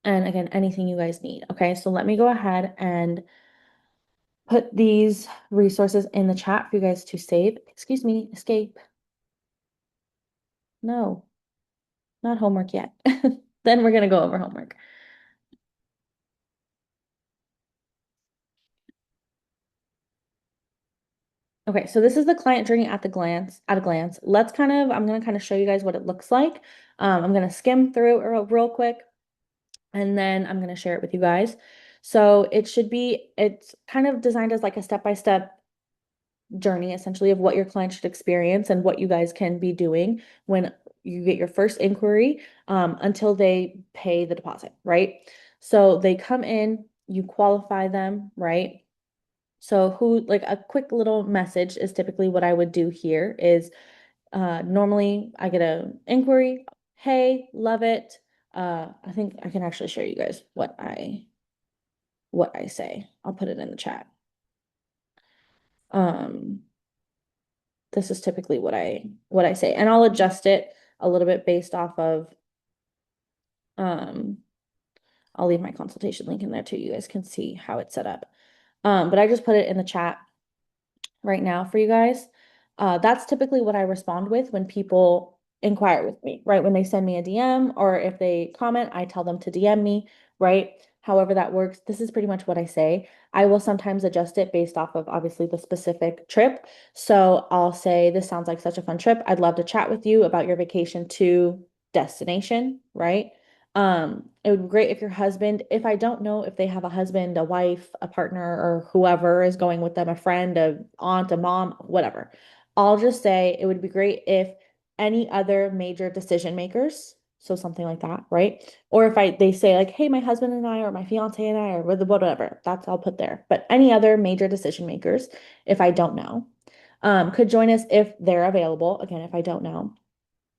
And again, anything you guys need. Okay, so let me go ahead and put these resources in the chat for you guys to save. Excuse me, escape. No, not homework yet. Then we're gonna go over homework. Okay, so this is the client journey at a glance. I'm gonna kind of show you guys what it looks like. I'm gonna skim through it real quick, and then I'm gonna share it with you guys. So it's kind of designed as like a step-by-step journey, essentially, of what your client should experience and what you guys can be doing when you get your first inquiry, until they pay the deposit, right? So they come in, you qualify them, right? So like a quick little message is typically what I would do here is normally I get a inquiry, hey, love it. I think I can actually share you guys what I say. I'll put it in the chat. Um, this is typically what I say, and I'll adjust it a little bit based off of um I'll leave my consultation link in there too. You guys can see how it's set up. But I just put it in the chat right now for you guys. That's typically what I respond with when people inquire with me, right? When they send me a DM or if they comment, I tell them to DM me, right? However that works, this is pretty much what I say. I will sometimes adjust it based off of obviously the specific trip. So I'll say, this sounds like such a fun trip. I'd love to chat with you about your vacation to destination, right? It would be great if your husband, if I don't know if they have a husband, a wife, a partner, or whoever is going with them, a friend, a aunt, a mom, whatever. I'll just say it would be great if any other major decision makers, so something like that, right? Or if they say like, hey, my husband and I, or my fiance and I, or whatever, that's I'll put there. But any other major decision makers, if I don't know, could join us if they're available. Again, if I don't know.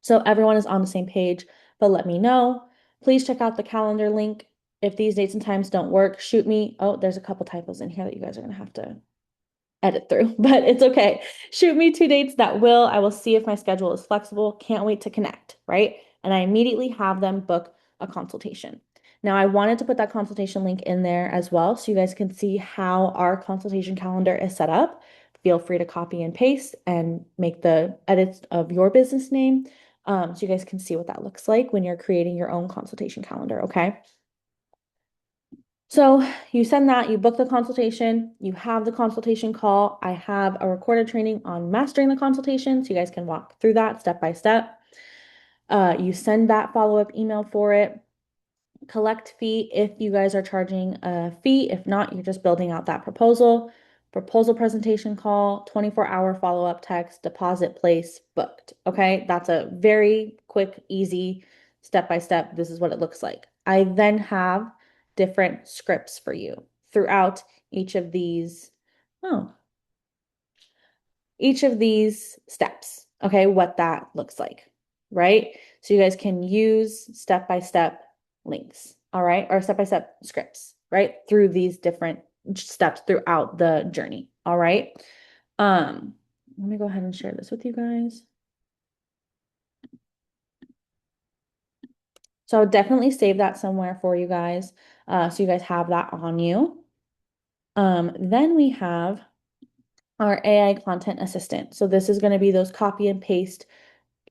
So everyone is on the same page, but let me know. Please check out the calendar link. If these dates and times don't work, shoot me. Oh, there's a couple typos in here that you guys are going to have to edit through, but it's okay. Shoot me 2 dates that will. I will see if my schedule is flexible. Can't wait to connect, right? And I immediately have them book a consultation. Now, I wanted to put that consultation link in there as well so you guys can see how our consultation calendar is set up. Feel free to copy and paste and make the edits of your business name so you guys can see what that looks like when you're creating your own consultation calendar, okay? So you send that, you book the consultation, you have the consultation call. I have a recorded training on mastering the consultation, so you guys can walk through that step by step. You send that follow-up email for it. Collect fee if you guys are charging a fee. If not, you're just building out that proposal. Proposal presentation call, 24-hour follow-up text, deposit place, booked. Okay, that's a very quick, easy step by step. This is what it looks like. I then have different scripts for you throughout each of these. Oh, each of these steps, okay, what that looks like, right? So you guys can use step by step links, all right, or step by step scripts, right, through these different steps throughout the journey, all right? Let me go ahead and share this with you guys. So I'll definitely save that somewhere for you guys, so you guys have that on you. Then we have our AI content assistant. So this is going to be those copy and paste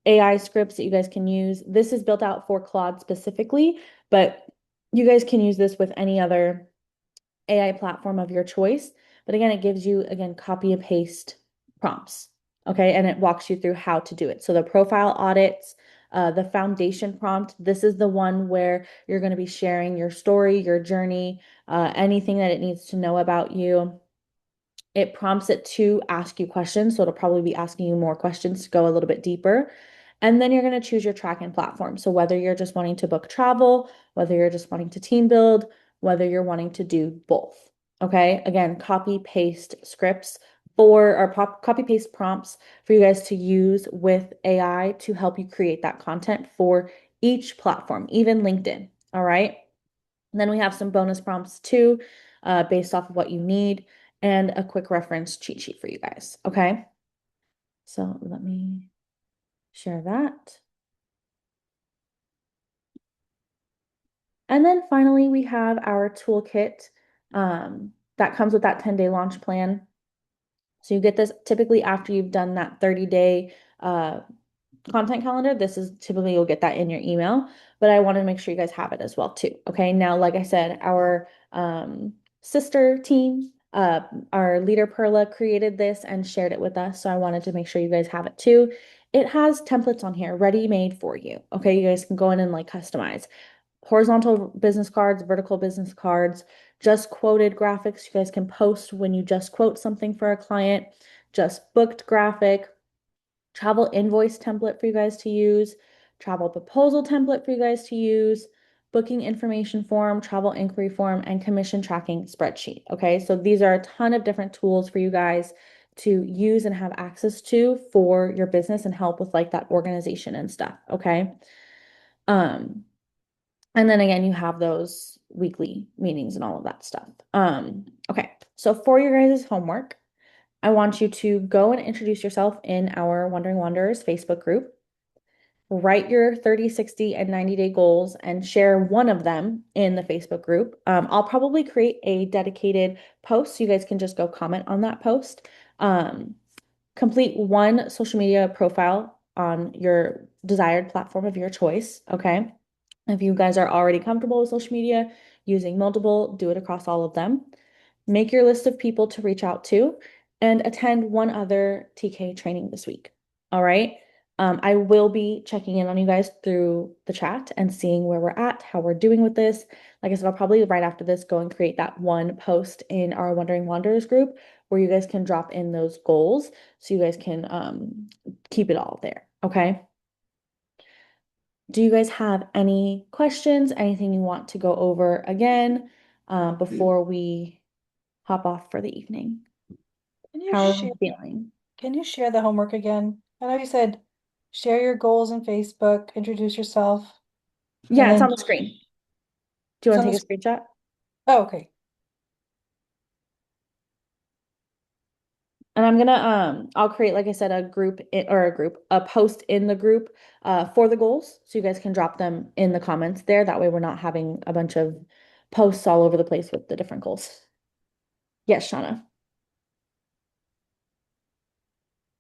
AI scripts that you guys can use. This is built out for Claude specifically, but you guys can use this with any other AI platform of your choice. But again, it gives you, again, copy and paste prompts. Okay. And it walks you through how to do it. So the profile audits, the foundation prompt, this is the one where you're going to be sharing your story, your journey, anything that it needs to know about you. It prompts it to ask you questions. So it'll probably be asking you more questions to go a little bit deeper. And then you're going to choose your tracking platform. So whether you're just wanting to book travel, whether you're just wanting to team build, whether you're wanting to do both. Okay. Again, copy paste scripts for or copy paste prompts for you guys to use with AI to help you create that content for each platform, even LinkedIn. All right. And then we have some bonus prompts too, based off of what you need and a quick reference cheat sheet for you guys. Okay. So let me share that. And then finally, we have our toolkit that comes with that 10-day launch plan. So you get this typically after you've done that 30-day content calendar. This is typically you'll get that in your email, but I want to make sure you guys have it as well too. Okay. Now, like I said, our sister team, our leader Perla created this and shared it with us. So I wanted to make sure you guys have it too. It has templates on here ready made for you. Okay. You guys can go in and like customize horizontal business cards, vertical business cards, just quoted graphics you guys can post when you just quote something for a client, just booked graphic, travel invoice template for you guys to use, travel proposal template for you guys to use, booking information form, travel inquiry form, and commission tracking spreadsheet. Okay, so these are a ton of different tools for you guys to use and have access to for your business and help with like that organization and stuff. Okay. Um, and then again, you have those weekly meetings and all of that stuff. Okay, so for your guys' homework, I want you to go and introduce yourself in our Wandering Wanderers Facebook group. write your 30, 60, and 90-day goals and share one of them in the Facebook group. I'll probably create a dedicated post so you guys can just go comment on that post. Um, Complete one social media profile on your desired platform of your choice. Okay. If you guys are already comfortable with social media, using multiple, do it across all of them. Make your list of people to reach out to and attend one other TK training this week. All right. I will be checking in on you guys through the chat and seeing where we're at, how we're doing with this. Like I said, I'll probably right after this go and create that one post in our Wandering Wanderers group where you guys can drop in those goals so you guys can keep it all there. Okay. Do you guys have any questions, anything you want to go over again before we hop off for the evening? Can you How are share you feeling? can you share the homework again? I know you said share your goals in Facebook, introduce yourself, and Yeah, it's then on the screen. Do you it's want on to the take a screenshot? oh, okay. And I'm gonna I'll create, like I said, a post in the group for the goals so you guys can drop them in the comments there. That way we're not having a bunch of posts all over the place with the different goals. Yes, Shauna.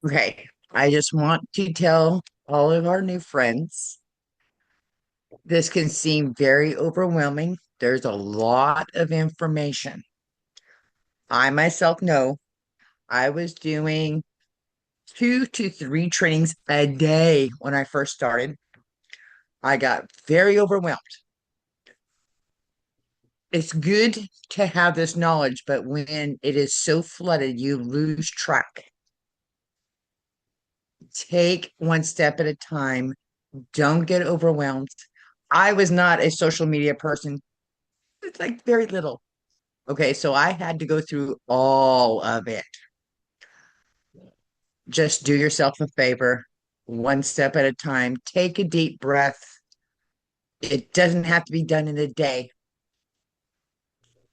Okay, I just want to tell all of our new friends this can seem very overwhelming. There's a lot of information. I myself know I was doing 2 to 3 trainings a day when I first started. I got very overwhelmed. It's good to have this knowledge, but when it is so flooded, you lose track. Take one step at a time. Don't get overwhelmed. I was not a social media person. It's like very little. Okay, so I had to go through all of it. Just do yourself a favor, one step at a time. Take a deep breath. It doesn't have to be done in a day.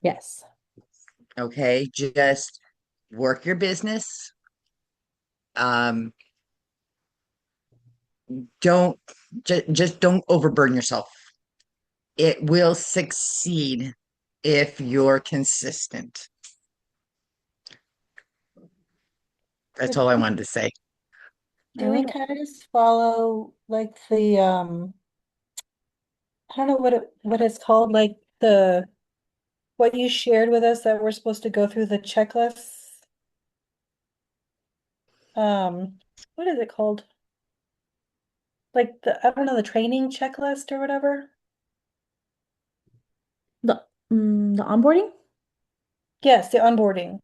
Yes. Okay, just work your business. Um, don't just don't overburden yourself. It will succeed if you're consistent. That's But all I wanted to say. do we kind of just follow like the I don't know what it's called, like the what you shared with us that we're supposed to go through the checklists? What is it called? Like I don't know, the training checklist or whatever? The onboarding? Yes, the onboarding.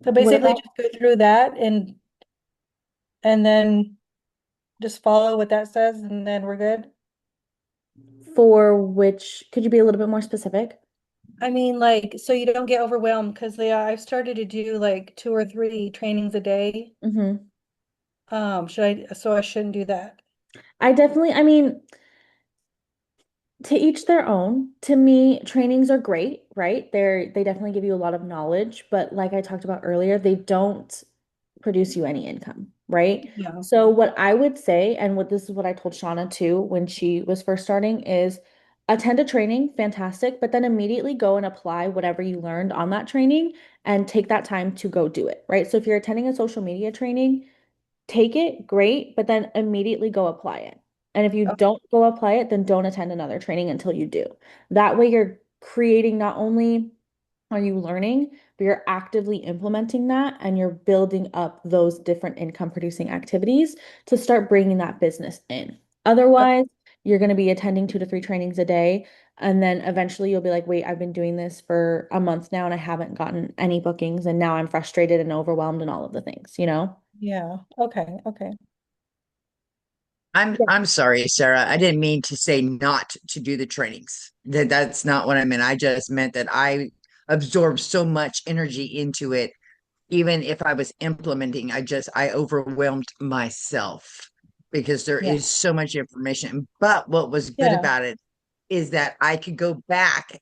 So What basically about just go through that and then just follow what that says and then we're good. for which, could you be a little bit more specific? I mean, like, so you don't get overwhelmed because I've started to do like 2 or 3 trainings a day. Hmm. So I shouldn't do that. I mean, to each their own. To me, trainings are great, right? They definitely give you a lot of knowledge, but like I talked about earlier, they don't produce you any income, right? Yeah. So what I would say, and what this is what I told Shauna too when she was first starting, is attend a training, fantastic, but then immediately go and apply whatever you learned on that training and take that time to go do it, right? So if you're attending a social media training, take it, great, but then immediately go apply it. And if you Oh, don't go apply it, then don't attend another training until you do. That way, you're creating, not only are you learning, but you're actively implementing that and you're building up those different income producing activities to start bringing that business in. Otherwise, you're going to be attending 2 to 3 trainings a day. And then eventually you'll be like, wait, I've been doing this for a month now and I haven't gotten any bookings. And now I'm frustrated and overwhelmed and all of the things, you know? yeah. Okay. Okay. I'm sorry, Sarah. I didn't mean to say not to do the trainings. That's not what I meant. I just meant that I absorbed so much energy into it. Even if I was implementing, I overwhelmed myself because there Yeah. is so much information. But what was good Yeah. about it is that I could go back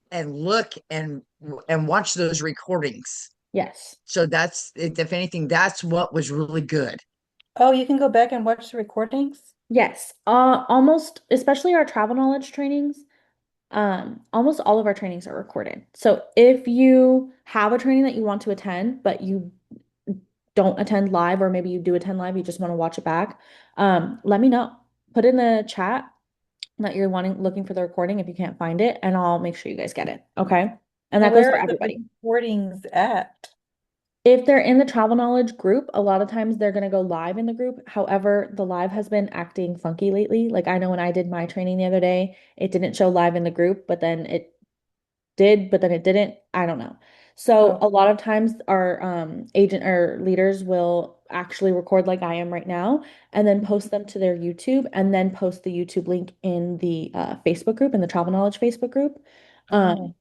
and look and watch those recordings. Yes. So that's if anything, that's what was really good. Oh, you can go back and watch the recordings? Yes, almost, especially our travel knowledge trainings, almost all of our trainings are recorded. So if you have a training that you want to attend, but you don't attend live, or maybe you do attend live, you just want to watch it back, let me know. Put in the chat that you're looking for the recording if you can't find it, and I'll make sure you guys get it. Okay. And that goes Where for are the everybody. recordings at? If they're in the travel knowledge group, a lot of times they're going to go live in the group. However, the live has been acting funky lately. Like I know when I did my training the other day, it didn't show live in the group, but then it did, but then it didn't. I don't know. So Oh, a lot of times our agent or leaders will actually record like I am right now and then post them to their YouTube and then post the YouTube link in the Facebook group, in the travel knowledge Facebook group. oh.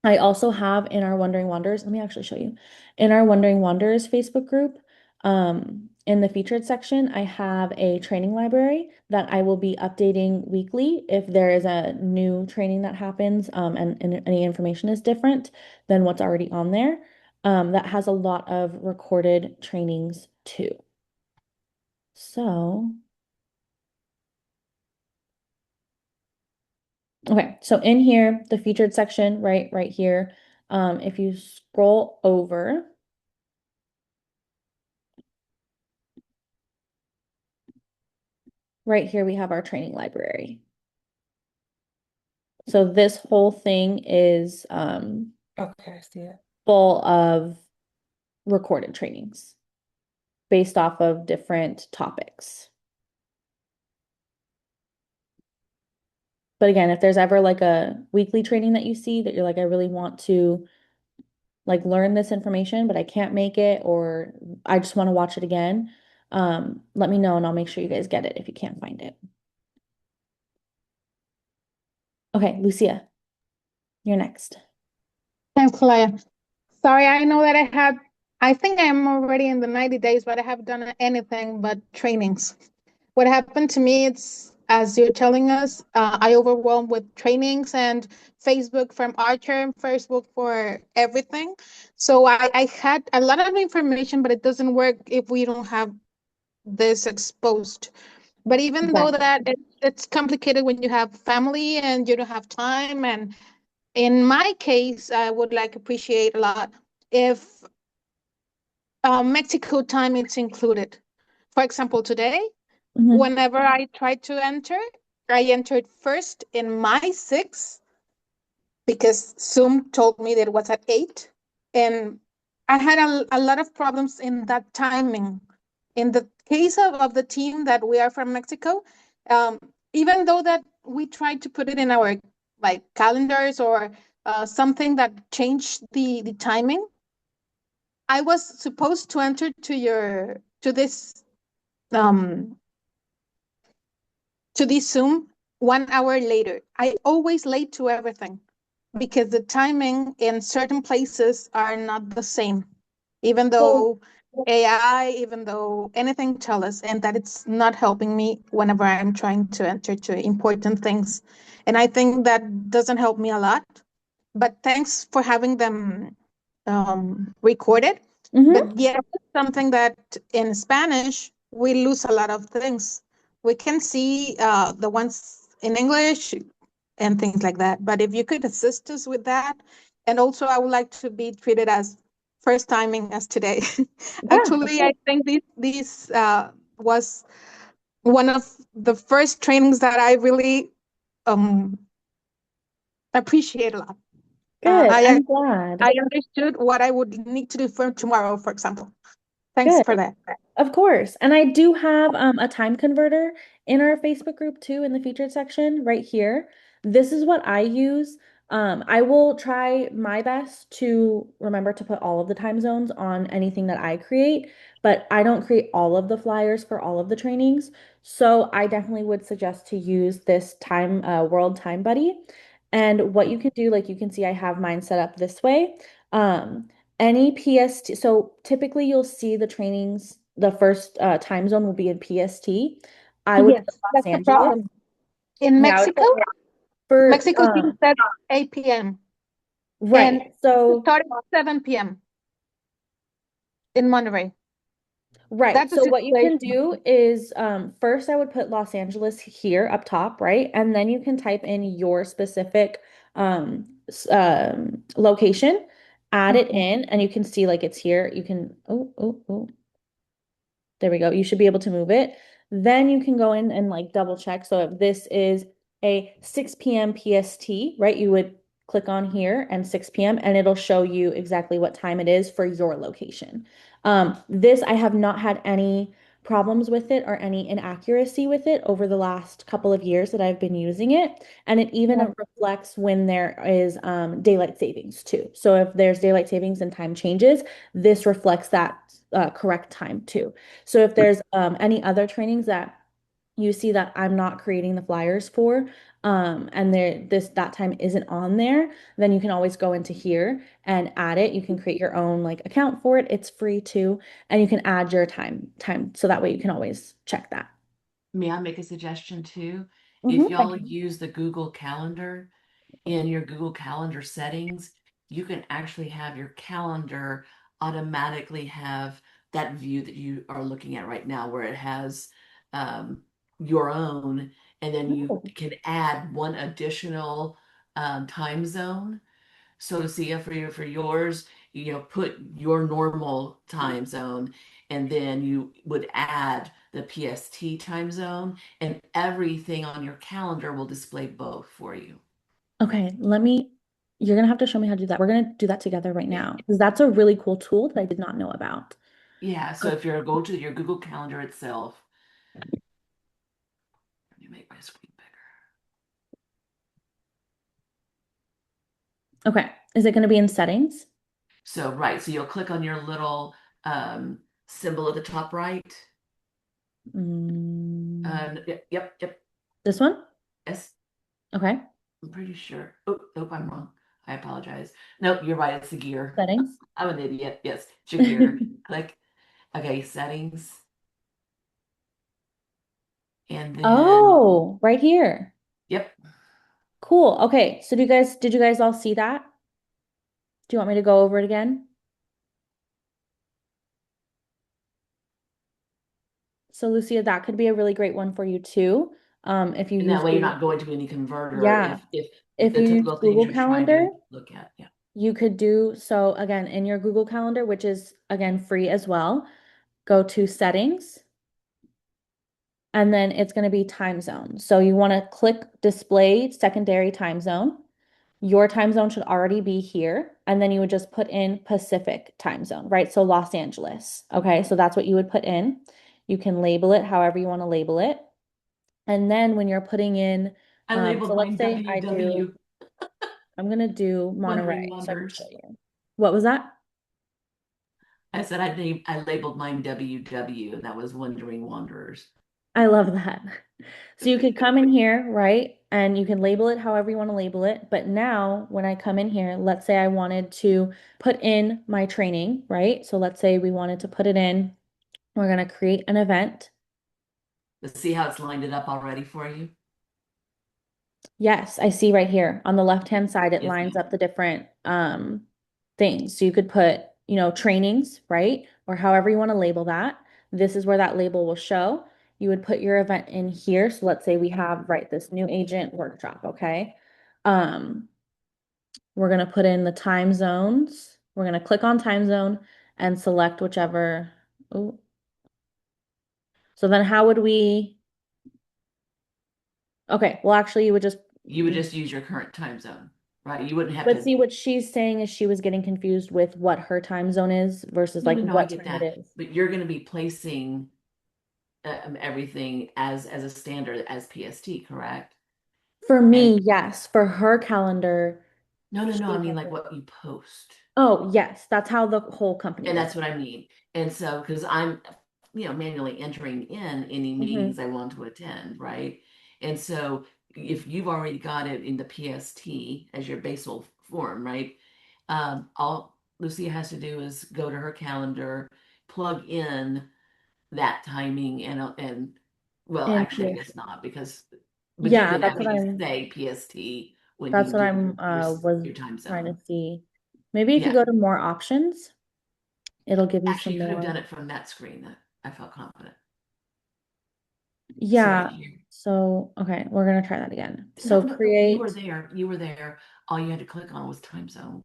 I also have in our Wandering Wonders, let me actually show you. In our Wandering Wonders Facebook group, in the featured section, I have a training library that I will be updating weekly if there is a new training that happens, and any information is different than what's already on there. That has a lot of recorded trainings too. So, okay, so in here, the featured section, right here, if you scroll over. Right here, we have our training library. So this whole thing is Okay, I see it. full of recorded trainings based off of different topics. But again, if there's ever like a weekly training that you see that you're like, I really want to like learn this information, but I can't make it, or I just want to watch it again, let me know and I'll make sure you guys get it if you can't find it. Okay, Lucia, you're next. Thanks, Kalaya. Sorry, I know that I think I'm already in the 90 days, but I haven't done anything but trainings. What happened to me, it's as you're telling us, I overwhelmed with trainings and Facebook from Archer, Facebook for everything. So I had a lot of information, but it doesn't work if we don't have this exposed. But even though Exactly. that it's complicated when you have family and you don't have time, and in my case, I would like appreciate a lot if Mexico time is included. For example, today, Mhm. whenever I tried to enter, I entered first in my 6 because Zoom told me that it was at 8. And I had a lot of problems in that timing. In the case of the team that we are from Mexico, um, even though that we tried to put it in our like calendars or something that changed the timing, I was supposed to enter um to this Zoom 1 hour later. I always late to everything because the timing in certain places are not the same, even So, though AI, even though anything tell us, and that it's not helping me whenever I'm trying to enter to important things. And I think that doesn't help me a lot. But thanks for having them recorded. mhm. But yeah, it's something that in Spanish, we lose a lot of things. We can see the ones in English and things like that. But if you could assist us with that, and also I would like to be treated as first timing as today. Yeah, of Actually, I course. think this was one of the first trainings that I really um, appreciate a lot. Good. I I'm glad. I understood what I would need to do for tomorrow, for example. Thanks Good. for that. Of course. And I do have a time converter in our Facebook group too, in the featured section right here. This is what I use. I will try my best to remember to put all of the time zones on anything that I create, but I don't create all of the flyers for all of the trainings. So I definitely would suggest to use this time, World Time Buddy. And what you can do, like you can see, I have mine set up this way. Any PST, so typically you'll see the trainings, the first time zone will be in PST. I would put Yes, Los that's the Angeles. problem. In Yeah, I would Mexico, put for Mexico City said 8 p.m. and right. So started at 7 p.m. in Monterrey. Right. That's the So what you can situation. do is first I would put Los Angeles here up top, right? And then you can type in your specific location, add it Mhm. in, and you can see like it's here. You can oh. There we go. You should be able to move it. Then you can go in and like double check. So if this is a 6 p.m. PST, right, you would click on here and 6 p.m. and it'll show you exactly what time it is for your location. This I have not had any problems with it or any inaccuracy with it over the last couple of years that I've been using it. And it even Yeah. reflects when there is daylight savings too. So if there's daylight savings and time changes, this reflects that correct time too. So if there's any other trainings that you see that I'm not creating the flyers for, and that time isn't on there, then you can always go into here and add it. You can create your own like account for it. It's free too, and you can add your time so that way you can always check that. May I make a suggestion too? If Mhm. y'all use the Google Calendar in your Google Calendar settings, you can actually have your calendar automatically have that view that you are looking at right now, where it has um, your own, and then you Oh, can add one additional time zone. So see for yours, put your normal time zone, and then you would add the PST time zone, and everything on your calendar will display both for you. okay. You're gonna have to show me how to do that. We're gonna do that together right Yeah. now because that's a really cool tool that I did not know about. Yeah, so if you're go to your Google Calendar itself, let me make my screen bigger. Okay. Is it gonna be in settings? So right, so you'll click on your little symbol at the top right. Mm, Yep, this one? yes, Okay. I'm pretty sure. Oh, nope, I'm wrong. I apologize. Nope, you're right. It's the gear. Settings. I'm an idiot. Yes, it's your gear. Click. Okay, settings. And then, Oh, right here. yep. Cool. Okay. So did you guys all see that? Do you want me to go over it again? So Lucia, that could be a really great one for you too. If you And that use way you're Google, not going to any converter yeah, if if the you use typical things Google you're trying Calendar, to look at. Yeah. you could do so again in your Google Calendar, which is again free as well. Go to settings, and then it's going to be time zone. So you want to click display secondary time zone. Your time zone should already be here. And then you would just put in Pacific time zone, right? So Los Angeles. Okay. So that's what you would put in. You can label it however you want to label it. And then when you're putting in, I so labeled let's mine say WW, I'm going to do Wondering Monterey. So I can show Wonders. you. What was that? I said I labeled mine WW, and that was Wondering Wanderers. I love that. So you could come in here, right? And you can label it however you want to label it. But now when I come in here, let's say I wanted to put in my training, right? So let's say we wanted to put it in. We're going to create an event. Let's see how it's lined it up already for you. Yes, I see right here on the left-hand side, it Yes, lines ma'am. up the different things. So you could put, trainings, right? Or however you want to label that. This is where that label will show. You would put your event in here. So let's say we have, right, this new agent workshop, okay? Um, we're gonna put in the time zones. We're gonna click on time zone and select whichever. Oh, so then how would we? Okay, well, actually, you would just. You would just use your current time zone, right? You wouldn't have But to. see, what she's saying is she was getting confused with what her time zone is versus like No, I what get time it that. is. But you're going to be placing everything as a standard as PST, correct? For And me, yes. For her calendar, no, I she mean has like it. what you post. Oh, yes, that's how the whole company And does that's it. what I mean. And so, because I'm, manually entering in any Mhm. meetings I want to attend, right? And so, if you've already got it in the PST as your basal form, right? All Lucia has to do is go to her calendar, plug in that timing, and well, And actually, I yes, guess not because, but you yeah, can that's what actually I'm. say PST when That's you what do I'm was your time trying to zone. see. Maybe if you Yeah, go to more options, it'll give you actually, some you could have more. done it from that screen. I felt confident. So Yeah. right here. So, okay, we're gonna try that again. No, So no, no, create, you were there. You were there. All you had to click on was time zone.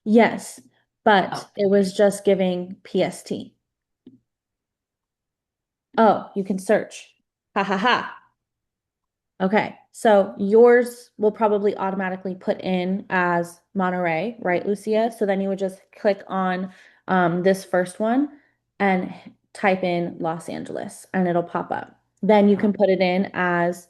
yes, but Oh, it was just giving PST. Oh, you can search. Ha ha ha. Okay, so yours will probably automatically put in as Monterey, right, Lucia? So then you would just click on this first one and type in Los Angeles and it'll pop up. Then you can put it in as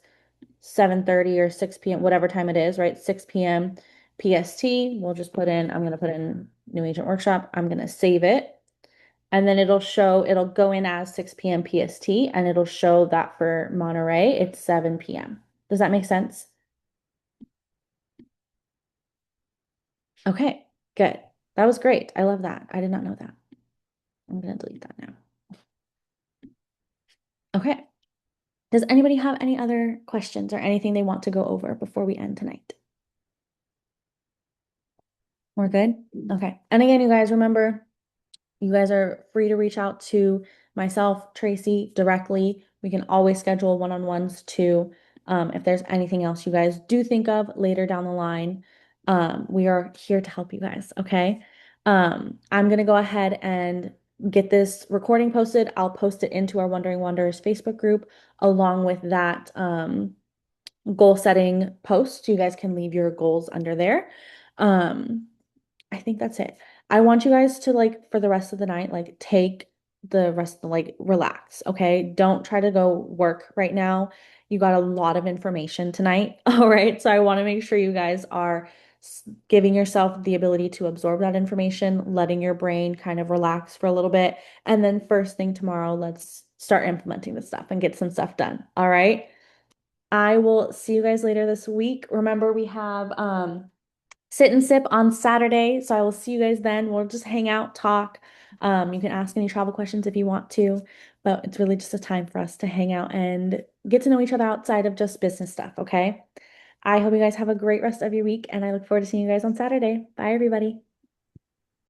7:30 or 6 p.m., whatever time it is, right? 6 p.m. PST. We'll just put in, I'm going to put in New Agent Workshop. I'm going to save it. And then it'll go in as 6 p.m. PST and it'll show that for Monterey, it's 7 p.m. Does that make sense? Okay, good. That was great. I love that. I did not know that. I'm going to delete that now. Okay. Does anybody have any other questions or anything they want to go over before we end tonight? We're good? Okay. And again, you guys remember, you guys are free to reach out to myself, Tracy, directly. We can always schedule one-on-ones too. If there's anything else you guys do think of later down the line, we are here to help you guys, okay? I'm gonna go ahead and get this recording posted. I'll post it into our Wondering Wonders Facebook group along with that goal setting post. You guys can leave your goals under there. I think that's it. I want you guys to like for the rest of the night, like take the rest of the like relax, okay? Don't try to go work right now. You got a lot of information tonight, all right? So I want to make sure you guys are giving yourself the ability to absorb that information, letting your brain kind of relax for a little bit, and then first thing tomorrow, let's start implementing this stuff and get some stuff done, all right? I will see you guys later this week. Remember, we have sit and sip on Saturday. So I will see you guys then. We'll just hang out, talk. You can ask any travel questions if you want to, but it's really just a time for us to hang out and get to know each other outside of just business stuff, okay? I hope you guys have a great rest of your week, and I look forward to seeing you guys on Saturday. Bye, everybody.